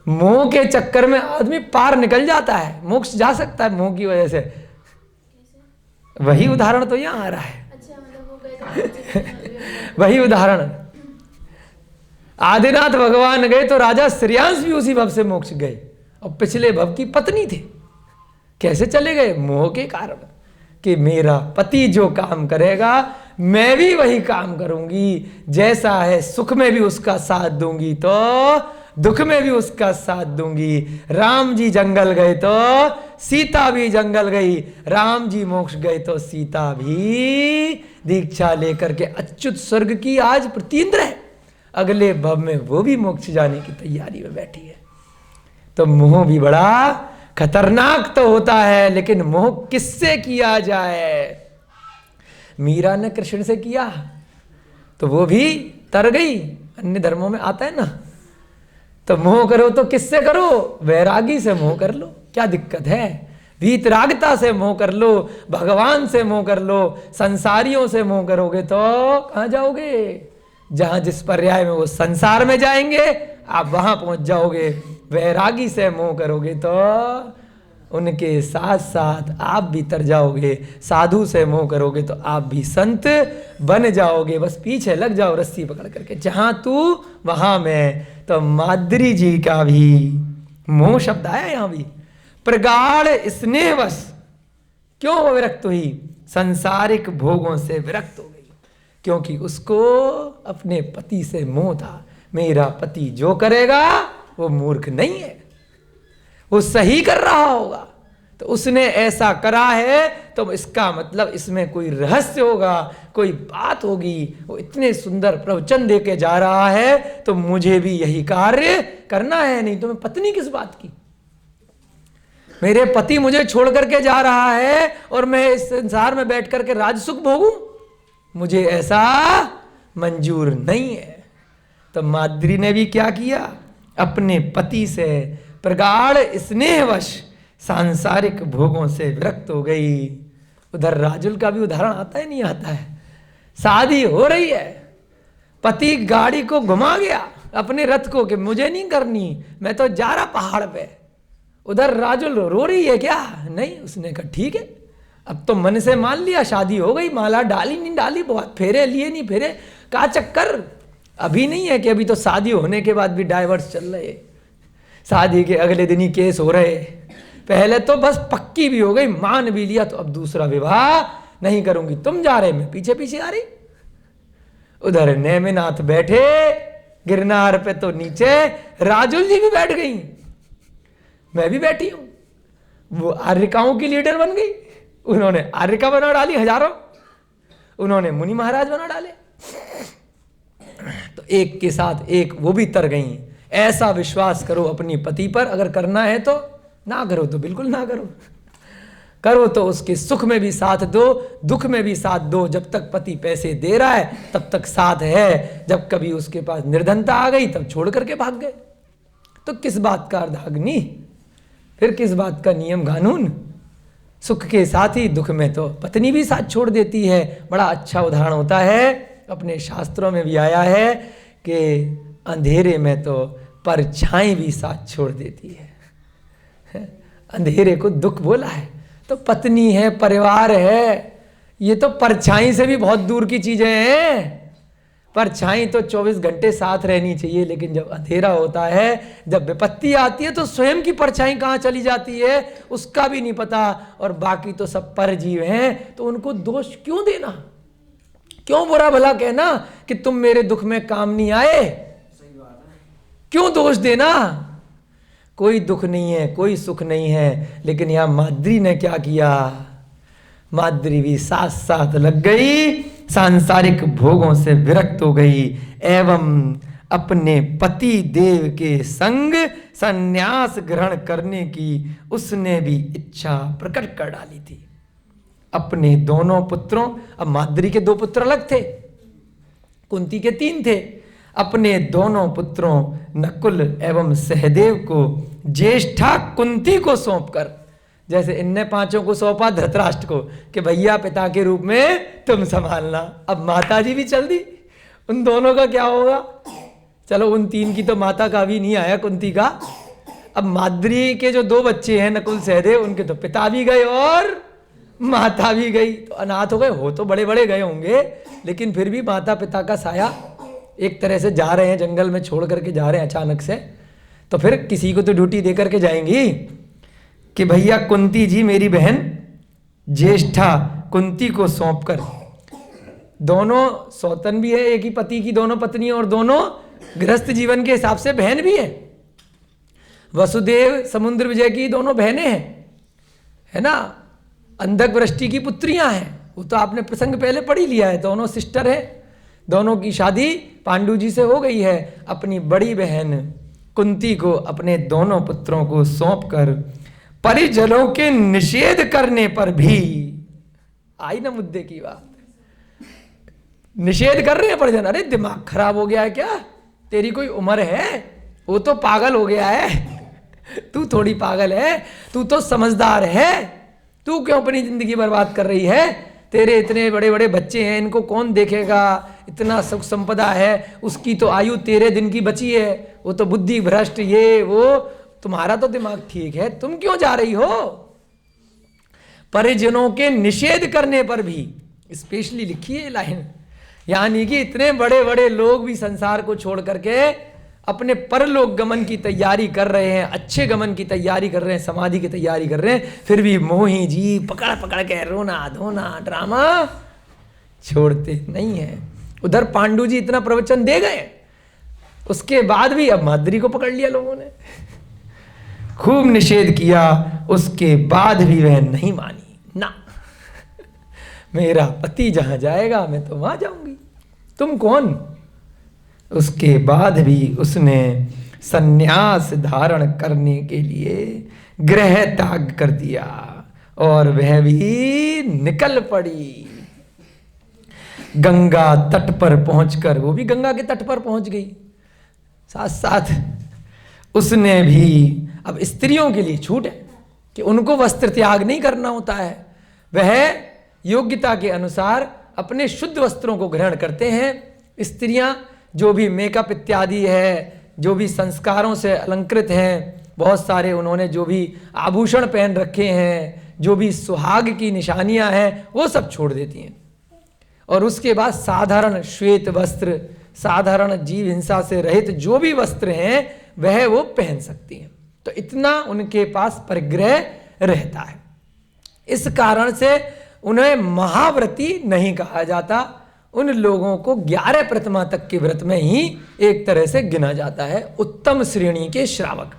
A: मोह के चक्कर में आदमी पार निकल जाता है, मोक्ष जा सकता है मोह की वजह से। वही उदाहरण तो यहाँ आ रहा है।
C: अच्छा, मतलब वो गए
A: वही उदाहरण, आदिनाथ भगवान गए तो राजा श्रेयांश भी उसी भव से मोक्ष गए, और पिछले भव की पत्नी थे। कैसे चले गए? मोह के कारण, कि मेरा पति जो काम करेगा मैं भी वही काम करूंगी, जैसा है सुख में भी उसका साथ दूंगी तो दुख में भी उसका साथ दूंगी। राम जी जंगल गए तो सीता भी जंगल गई, राम जी मोक्ष गए तो सीता भी दीक्षा लेकर के अच्युत स्वर्ग की आज प्रतीन्द्र है, अगले भव में वो भी मोक्ष जाने की तैयारी में बैठी है। तो मोह भी बड़ा खतरनाक तो होता है, लेकिन मोह किससे किया जाए? मीरा ने कृष्ण से किया तो वो भी तर गई, अन्य धर्मों में आता है ना। तो मोह करो तो किससे करो? वैरागी से मोह कर लो, क्या दिक्कत है? वीतरागता से मोह कर लो, भगवान से मोह कर लो। संसारियों से मोह करोगे तो कहाँ जाओगे? जहां जिस पर्याय में वो संसार में जाएंगे आप वहां पहुंच जाओगे। वैरागी से मोह करोगे तो उनके साथ साथ आप भी तर जाओगे। साधु से मोह करोगे तो आप भी संत बन जाओगे। बस पीछे लग जाओ रस्सी पकड़ करके, जहां तू वहां मैं। तो माद्री जी का भी मोह शब्द आया यहां भी, प्रगाढ़ स्नेहवश क्यों वो विरक्त हुई? संसारिक भोगों से विरक्त हो गई, क्योंकि उसको अपने पति से मोह था। मेरा पति जो करेगा वो मूर्ख नहीं है, वो सही कर रहा होगा। तो उसने ऐसा करा है तो इसका मतलब इसमें कोई रहस्य होगा, कोई बात होगी। वो इतने सुंदर प्रवचन दे के जा रहा है तो मुझे भी यही कार्य करना है, नहीं तो मैं पत्नी किस बात की? मेरे पति मुझे छोड़ करके जा रहा है और मैं इस संसार में बैठ करके राजसुख भोगूं, मुझे ऐसा मंजूर नहीं है। तो माद्री ने भी क्या किया? अपने पति से प्रगाढ़ स्नेहवश सांसारिक भोगों से विरक्त हो गई। उधर राजुल का भी उदाहरण आता है, नहीं आता है? शादी हो रही है, पति गाड़ी को घुमा गया अपने रथ को कि मुझे नहीं करनी, मैं तो जा रहा पहाड़ पे। उधर राजुल रो रही है क्या? नहीं, उसने कहा ठीक है, अब तो मन से मान लिया, शादी हो गई, माला डाली नहीं डाली, बहुत फेरे लिए नहीं फेरे, का चक्कर अभी नहीं है कि अभी तो शादी होने के बाद भी डाइवर्स चल रहे, शादी के अगले दिन ही केस हो रहे। पहले तो बस पक्की भी हो गई, मान भी लिया, तो अब दूसरा विवाह नहीं करूंगी, तुम जा रहे मैं पीछे पीछे आ रही। उधर नेमिनाथ बैठे गिरनार पे, तो नीचे राजुल जी भी बैठ गई, मैं भी बैठी हूं। वो आर्यिकाओं की लीडर बन गई, उन्होंने आर्यिका बना डाली हजारों। उन्होंने मुनि महाराज बना डाले। तो एक के साथ एक वो भी तर गई। ऐसा विश्वास करो अपनी पति पर, अगर करना है तो, ना करो तो बिल्कुल ना करो, करो तो उसके सुख में भी साथ दो, दुख में भी साथ दो। जब तक पति पैसे दे रहा है तब तक साथ है, जब कभी उसके पास निर्धनता आ गई तब छोड़ करके भाग गए। तो किस बात का अर्धाग्नि, फिर किस बात का नियम कानून। सुख के साथ ही दुख में तो पत्नी भी साथ छोड़ देती है। बड़ा अच्छा उदाहरण होता है, अपने शास्त्रों में भी आया है कि अंधेरे में तो परछाई भी साथ छोड़ देती है। अंधेरे को दुख बोला है, तो पत्नी है, परिवार है, ये तो परछाई से भी बहुत दूर की चीजें हैं। परछाई तो 24 घंटे साथ रहनी चाहिए, लेकिन जब अंधेरा होता है, जब विपत्ति आती है, तो स्वयं की परछाई कहाँ चली जाती है उसका भी नहीं पता। और बाकी तो सब परजीव हैं, तो उनको दोष क्यों देना, क्यों बुरा भला कहना कि तुम मेरे दुख में काम नहीं आए, क्यों दोष देना। कोई दुख नहीं है, कोई सुख नहीं है। लेकिन यहां माद्री ने क्या किया, माद्री भी साथ साथ लग गई, सांसारिक भोगों से विरक्त हो गई एवं अपने पति देव के संग संन्यास ग्रहण करने की उसने भी इच्छा प्रकट कर डाली थी। अपने दोनों पुत्रों, अब माद्री के 2 पुत्र अलग थे, कुंती के 3 थे। अपने दोनों पुत्रों नकुल एवं सहदेव को ज्येष्ठा कुंती को सौंपकर, जैसे इनने 5 को सौंपा धृतराष्ट्र को कि भैया पिता के रूप में तुम संभालना, अब माता जी भी चल दी। उन दोनों का क्या होगा, चलो उन 3 की तो माता का भी नहीं आया, कुंती का। अब माद्री के जो 2 बच्चे हैं नकुल सहदेव, उनके तो पिता भी गए और माता भी गई, तो अनाथ हो गए। हो तो बड़े बड़े गए होंगे, लेकिन फिर भी माता पिता का साया, एक तरह से जा रहे हैं जंगल में छोड़ करके जा रहे हैं अचानक से, तो फिर किसी को तो ड्यूटी दे करके जाएंगी कि भैया कुंती जी मेरी बहन ज्येष्ठा कुंती को सौंपकर, दोनों सौतन भी है, एक ही पति की दोनों पत्नी, और दोनों गृहस्थ जीवन के हिसाब से बहन भी है। वसुदेव समुद्र विजय की दोनों बहनें हैं, है ना। अंधक वृष्टि की पुत्रियां हैं, वो तो आपने प्रसंग पहले पढ़ ही लिया है, दोनों सिस्टर है। दोनों की शादी पांडु जी से हो गई है। अपनी बड़ी बहन कुंती को अपने दोनों पुत्रों को सौंपकर परिजनों के निषेध करने पर भी, आई ना मुद्दे की बात, निषेध कर रहे हैं परिजन। अरे दिमाग खराब हो गया है क्या, तेरी कोई उम्र है, वो तो पागल हो गया है, तू थोड़ी पागल है, तू तो समझदार है, तू क्यों अपनी जिंदगी बर्बाद कर रही है। तेरे इतने बड़े बड़े बच्चे हैं, इनको कौन देखेगा, इतना सुख संपदा है, उसकी तो आयु 13 दिन की बची है, वो तो बुद्धि भ्रष्ट, ये वो, तुम्हारा तो दिमाग ठीक है, तुम क्यों जा रही हो। परिजनों के निषेध करने पर भी, स्पेशली लिखी है लाइन, यानी कि इतने बड़े बड़े लोग भी संसार को छोड़ करके अपने परलोक गमन की तैयारी कर रहे हैं, अच्छे गमन की तैयारी कर रहे हैं, समाधि की तैयारी कर रहे हैं, फिर भी मोही जी पकड़ पकड़ के रोना धोना ड्रामा छोड़ते नहीं है। उधर पांडु जी इतना प्रवचन दे गए, उसके बाद भी अब माद्री को पकड़ लिया लोगों ने, खूब निषेध किया, उसके बाद भी वह नहीं मानी। ना, मेरा पति जहां जाएगा मैं तो वहां जाऊंगी, तुम कौन। उसके बाद भी उसने सन्यास धारण करने के लिए गृह त्याग कर दिया और वह भी निकल पड़ी। गंगा तट पर पहुंचकर, वो भी गंगा के तट पर पहुंच गई, साथ साथ उसने भी, अब स्त्रियों के लिए छूट है कि उनको वस्त्र त्याग नहीं करना होता है, वह योग्यता के अनुसार अपने शुद्ध वस्त्रों को ग्रहण करते हैं। स्त्रियां जो भी मेकअप इत्यादि है, जो भी संस्कारों से अलंकृत हैं, बहुत सारे उन्होंने जो भी आभूषण पहन रखे हैं, जो भी सुहाग की निशानियां हैं, वो सब छोड़ देती हैं। और उसके बाद साधारण श्वेत वस्त्र, साधारण जीव हिंसा से रहित जो भी वस्त्र हैं वह वो पहन सकती हैं। तो इतना उनके पास परिग्रह रहता है। इस कारण से उन्हें महाव्रती नहीं कहा जाता, उन लोगों को 11 प्रतिमा तक के व्रत में ही एक तरह से गिना जाता है, उत्तम श्रेणी के श्रावक।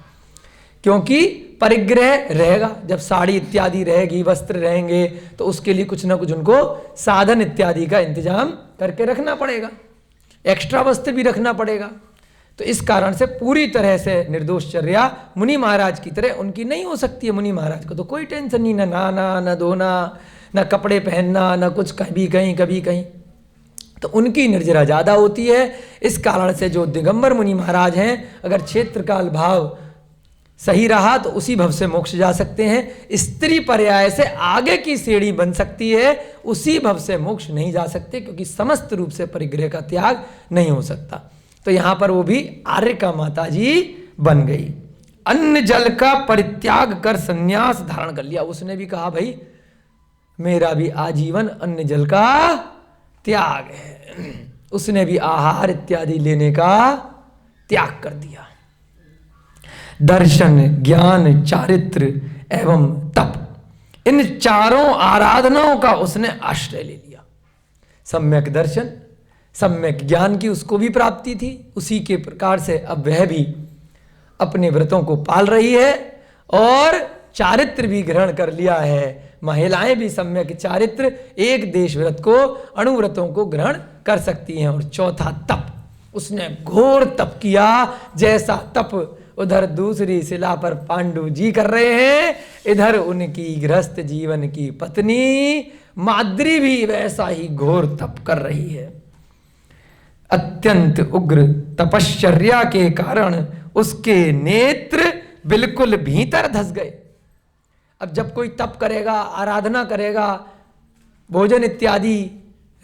A: क्योंकि परिग्रह रहेगा, जब साड़ी इत्यादि रहेगी, वस्त्र रहेंगे, तो उसके लिए कुछ ना कुछ उनको साधन इत्यादि का इंतजाम करके रखना पड़ेगा, एक्स्ट्रा वस्त्र भी रखना पड़ेगा। तो इस कारण से पूरी तरह से निर्दोषचर्या मुनि महाराज की तरह उनकी नहीं हो सकती है। मुनि महाराज को तो कोई टेंशन नहीं, ना नहाना, ना धोना, ना कपड़े पहनना, ना कुछ, कभी कहीं कभी कहीं, तो उनकी निर्जरा ज़्यादा होती है। इस कारण से जो दिगंबर मुनि महाराज हैं, अगर क्षेत्र काल भाव सही रहा तो उसी भव से मोक्ष जा सकते हैं। स्त्री पर्याय से आगे की सीढ़ी बन सकती है, उसी भव से मोक्ष नहीं जा सकते, क्योंकि समस्त रूप से परिग्रह का त्याग नहीं हो सकता। तो यहां पर वो भी आर्य का माता जी बन गई। अन्न जल का परित्याग कर संन्यास धारण कर लिया। उसने भी कहा भाई मेरा भी आजीवन अन्न जल का त्याग है। उसने भी आहार इत्यादि लेने का त्याग कर दिया। दर्शन, ज्ञान, चारित्र एवं तप, इन चारों आराधनाओं का उसने आश्रय ले लिया। सम्यक दर्शन, सम्यक ज्ञान की उसको भी प्राप्ति थी, उसी के प्रकार से अब वह भी अपने व्रतों को पाल रही है और चारित्र भी ग्रहण कर लिया है। महिलाएं भी सम्यक चारित्र, एक देश व्रत को, अणुव्रतों को ग्रहण कर सकती हैं। और चौथा तप, उसने घोर तप किया। जैसा तप उधर दूसरी शिला पर पांडु जी कर रहे हैं, इधर उनकी गृहस्थ जीवन की पत्नी माद्री भी वैसा ही घोर तप कर रही है। अत्यंत उग्र तपश्चर्या के कारण उसके नेत्र बिल्कुल भीतर धस गए। अब जब कोई तप करेगा, आराधना करेगा, भोजन इत्यादि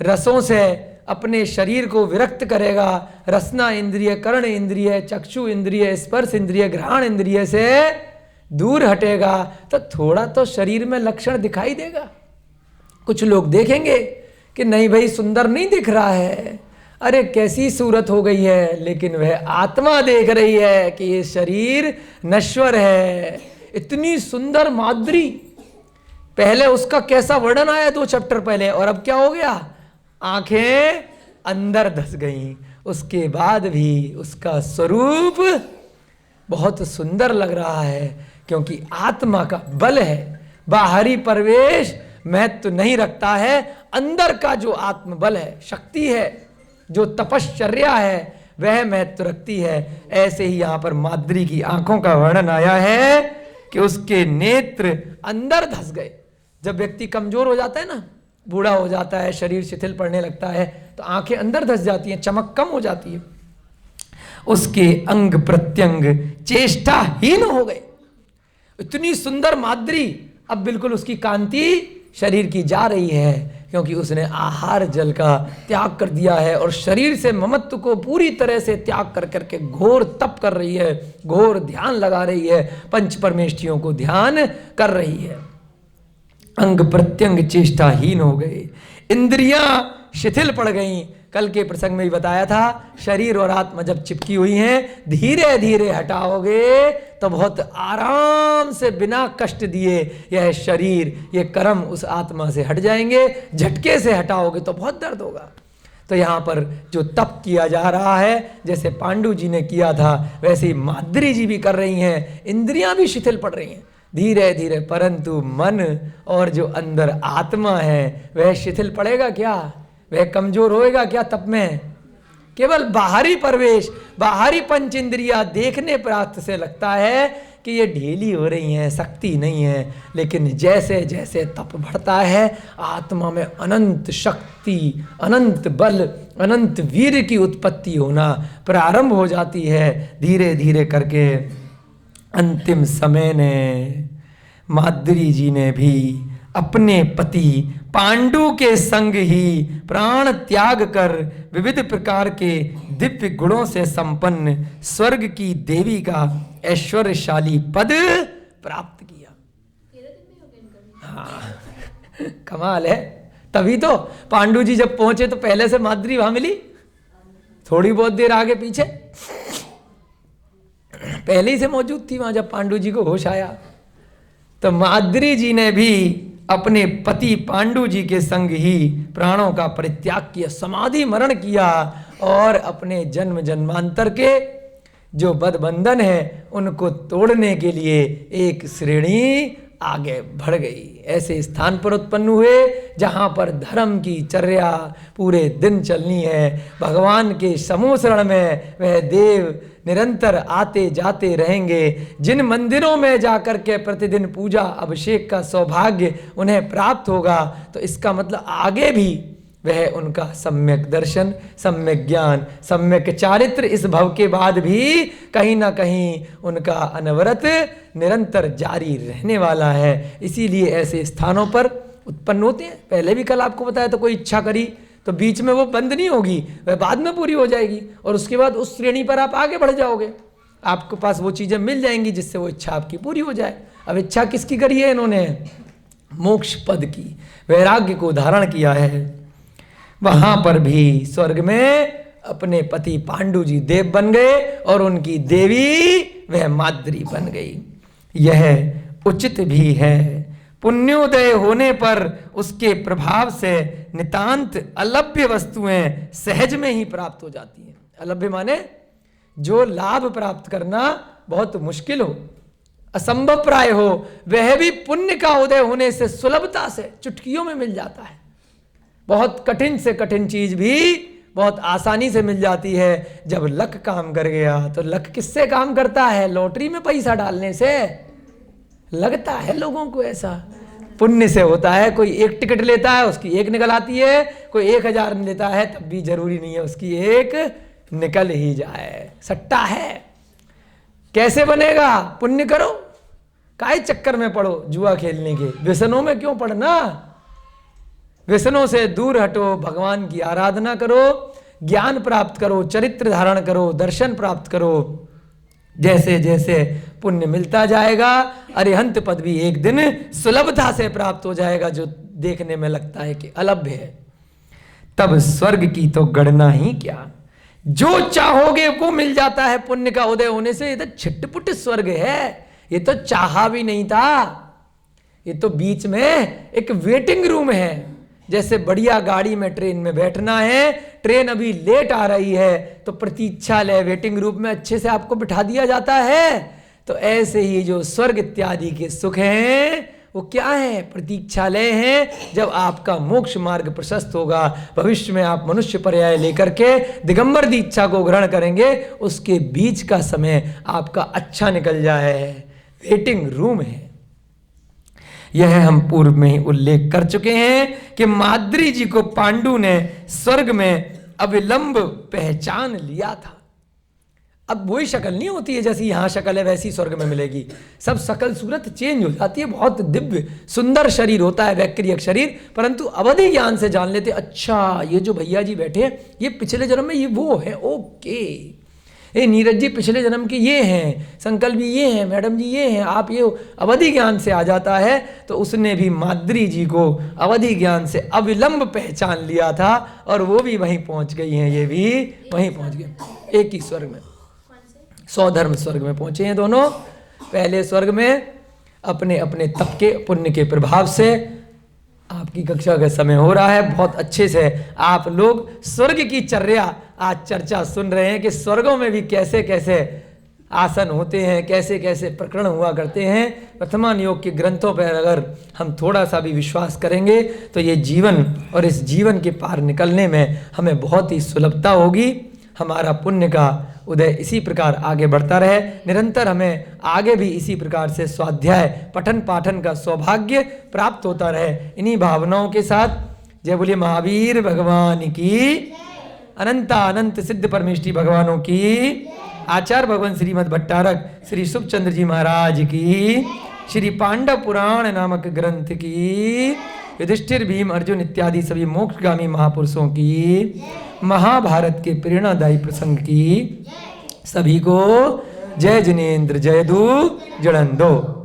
A: रसों से अपने शरीर को विरक्त करेगा, रसना इंद्रिय, कर्ण इंद्रिय, चक्षु इंद्रिय, स्पर्श इंद्रिय, घ्राण इंद्रिय से दूर हटेगा, तो थोड़ा तो शरीर में लक्षण दिखाई देगा। कुछ लोग देखेंगे कि नहीं भाई सुंदर नहीं दिख रहा है, अरे कैसी सूरत हो गई है, लेकिन वह आत्मा देख रही है कि ये शरीर नश्वर है। इतनी सुंदर माद्री, पहले उसका कैसा वर्णन आया 2 चैप्टर पहले, और अब क्या हो गया, आंखें अंदर धस गईं। उसके बाद भी उसका स्वरूप बहुत सुंदर लग रहा है, क्योंकि आत्मा का बल है। बाहरी प्रवेश महत्व नहीं रखता है, अंदर का जो आत्मबल है, शक्ति है, जो तपश्चर्या है, वह महत्व रखती है। ऐसे ही यहां पर माद्री की आंखों का वर्णन आया है कि उसके नेत्र अंदर धस गए। जब व्यक्ति कमजोर हो जाता है ना, बूढ़ा हो जाता है, शरीर शिथिल पड़ने लगता है, तो आंखें अंदर धस जाती हैं, चमक कम हो जाती है। उसके अंग प्रत्यंग चेष्टाहीन हो गए। इतनी सुंदर माद्री, अब बिल्कुल उसकी कांति शरीर की जा रही है, क्योंकि उसने आहार जल का त्याग कर दिया है और शरीर से ममत्व को पूरी तरह से त्याग कर करके घोर तप कर रही है, घोर ध्यान लगा रही है, पंच परमेष्ठियों को ध्यान कर रही है। अंग प्रत्यंग चेष्टाहीन हो गए, इंद्रियां शिथिल पड़ गईं। कल के प्रसंग में भी बताया था, शरीर और आत्मा जब चिपकी हुई हैं, धीरे धीरे हटाओगे तो बहुत आराम से बिना कष्ट दिए यह शरीर, ये कर्म उस आत्मा से हट जाएंगे। झटके से हटाओगे तो बहुत दर्द होगा। तो यहाँ पर जो तप किया जा रहा है, जैसे पांडु जी ने किया था, वैसे ही माद्री जी भी कर रही हैं। इंद्रियां भी शिथिल पड़ रही हैं धीरे धीरे, परंतु मन और जो अंदर आत्मा है वह शिथिल पड़ेगा क्या, वह कमजोर होएगा क्या तप में। केवल बाहरी प्रवेश, बाहरी पंच इंद्रिया देखने प्राप्त से लगता है कि ये ढीली हो रही हैं, शक्ति नहीं है, लेकिन जैसे जैसे तप बढ़ता है, आत्मा में अनंत शक्ति, अनंत बल, अनंत वीर की उत्पत्ति होना प्रारंभ हो जाती है। धीरे धीरे करके अंतिम समय ने माद्री जी ने भी अपने पति पांडु के संग ही प्राण त्याग कर विविध प्रकार के दिव्य गुणों से संपन्न स्वर्ग की देवी का ऐश्वर्यशाली पद प्राप्त किया।
C: 13 दिन में हो गया इनका।
A: हाँ कमाल है। तभी तो पांडु जी जब पहुंचे तो पहले से माद्री वहां मिली, थोड़ी बहुत देर आगे पीछे पहले ही से मौजूद थी वहां जब पांडु जी को होश आया। तो माद्री जी ने भी अपने पति पांडु जी के संग ही प्राणों का परित्याग किया, समाधि मरण किया और अपने जन्म जन्मांतर के जो बंधन है उनको तोड़ने के लिए एक श्रेणी आगे बढ़ गई। ऐसे स्थान पर उत्पन्न हुए जहाँ पर धर्म की चर्या पूरे दिन चलनी है। भगवान के समूह शरण में वह देव निरंतर आते जाते रहेंगे। जिन मंदिरों में जाकर के प्रतिदिन पूजा अभिषेक का सौभाग्य उन्हें प्राप्त होगा, तो इसका मतलब आगे भी वह उनका सम्यक दर्शन, सम्यक ज्ञान, सम्यक चारित्र इस भव के बाद भी कहीं ना कहीं उनका अनवरत निरंतर जारी रहने वाला है। इसीलिए ऐसे स्थानों पर उत्पन्न होते हैं। पहले भी कल आपको बताया तो कोई इच्छा करी तो बीच में वो बंद नहीं होगी, वह बाद में पूरी हो जाएगी और उसके बाद उस श्रेणी पर आप आगे बढ़ जाओगे। आपके पास वो चीज़ें मिल जाएंगी जिससे वो इच्छा आपकी पूरी हो जाए। अब इच्छा किसकी करी है इन्होंने? मोक्ष पद की, वैराग्य को धारण किया है। वहां पर भी स्वर्ग में अपने पति पांडु जी देव बन गए और उनकी देवी वह माद्री बन गई। यह उचित भी है। पुण्योदय होने पर उसके प्रभाव से नितांत अलभ्य वस्तुएं सहज में ही प्राप्त हो जाती हैं। अलभ्य माने जो लाभ प्राप्त करना बहुत मुश्किल हो, असंभव प्राय हो, वह भी पुण्य का उदय होने से सुलभता से चुटकियों में मिल जाता है। बहुत कठिन से कठिन चीज भी बहुत आसानी से मिल जाती है। जब लक काम कर गया तो लक किससे काम करता है? लॉटरी में पैसा डालने से लगता है लोगों को ऐसा। पुण्य से होता है। कोई एक टिकट लेता है उसकी एक निकल आती है, कोई 1000 लेता है तब भी जरूरी नहीं है उसकी एक निकल ही जाए। सट्टा है। कैसे बनेगा? पुण्य करो, काहे चक्कर में पड़ो जुआ खेलने के? व्यसनों में क्यों पड़ना? व्यसनों से दूर हटो, भगवान की आराधना करो, ज्ञान प्राप्त करो, चरित्र धारण करो, दर्शन प्राप्त करो। जैसे जैसे पुण्य मिलता जाएगा अरिहंत पद भी एक दिन सुलभता से प्राप्त हो जाएगा, जो देखने में लगता है कि अलभ्य है। तब स्वर्ग की तो गणना ही क्या, जो चाहोगे वो मिल जाता है पुण्य का उदय होने से। ये तो छिटपुट स्वर्ग है, ये तो चाहा भी नहीं था। ये तो बीच में एक वेटिंग रूम है। जैसे बढ़िया गाड़ी में ट्रेन में बैठना है, ट्रेन अभी लेट आ रही है तो प्रतीक्षालय वेटिंग रूम में अच्छे से आपको बिठा दिया जाता है। तो ऐसे ही जो स्वर्ग इत्यादि के सुख हैं वो क्या है? प्रतीक्षालय हैं। जब आपका मोक्ष मार्ग प्रशस्त होगा, भविष्य में आप मनुष्य पर्याय लेकर के दिगंबर दीक्षा को ग्रहण करेंगे, उसके बीच का समय आपका अच्छा निकल जाए। वेटिंग रूम है। यह हम पूर्व में ही उल्लेख कर चुके हैं कि माद्री जी को पांडु ने स्वर्ग में अविलंब पहचान लिया था। अब वही शक्ल नहीं होती है जैसी यहां शक्ल है वैसी स्वर्ग में मिलेगी। सब शक्ल सूरत चेंज हो जाती है। बहुत दिव्य सुंदर शरीर होता है, वैक्रियक शरीर, परंतु अवधि ज्ञान से जान लेते, अच्छा ये जो भैया जी बैठे हैं ये पिछले जन्म में ये वो है, ओके। ए नीरज जी पिछले जन्म के ये हैं, संकल्प जी ये हैं, मैडम जी ये हैं, आप ये अवधि ज्ञान से आ जाता है। तो उसने भी माद्री जी को अवधि ज्ञान से अविलंब पहचान लिया था और वो भी वहीं पहुंच गई हैं, ये भी वहीं पहुंच गए। एक ही स्वर्ग में, सौधर्म स्वर्ग में पहुंचे हैं दोनों। पहले स्वर्ग में अपने अपने तप के पुण्य के प्रभाव से, आपकी कक्षा का समय हो रहा है, बहुत अच्छे से आप लोग स्वर्ग की चर्या आज चर्चा सुन रहे हैं कि स्वर्गों में भी कैसे कैसे आसन होते हैं, कैसे कैसे प्रकरण हुआ करते हैं। वर्तमान योग के ग्रंथों पर अगर हम थोड़ा सा भी विश्वास करेंगे तो ये जीवन और इस जीवन के पार निकलने में हमें बहुत ही सुलभता होगी। हमारा पुण्य का उदय इसी प्रकार आगे बढ़ता रहे, निरंतर हमें आगे भी इसी प्रकार से स्वाध्याय पठन पाठन का सौभाग्य प्राप्त होता रहे। इन्हीं भावनाओं के साथ जय बोलिए महावीर भगवान की, अनंता अनंत सिद्ध परमेष्टि भगवानों की, आचार्य भगवान श्रीमद् भट्टारक श्री सुखचंद्र जी महाराज की, श्री पांडव पुराण नामक ग्रंथ की, युधिष्ठिर भीम अर्जुन इत्यादि सभी मोक्षगामी महापुरुषों की, महाभारत के प्रेरणादायी प्रसंग की, सभी को जय जिनेन्द्र जय दू जड़न दो।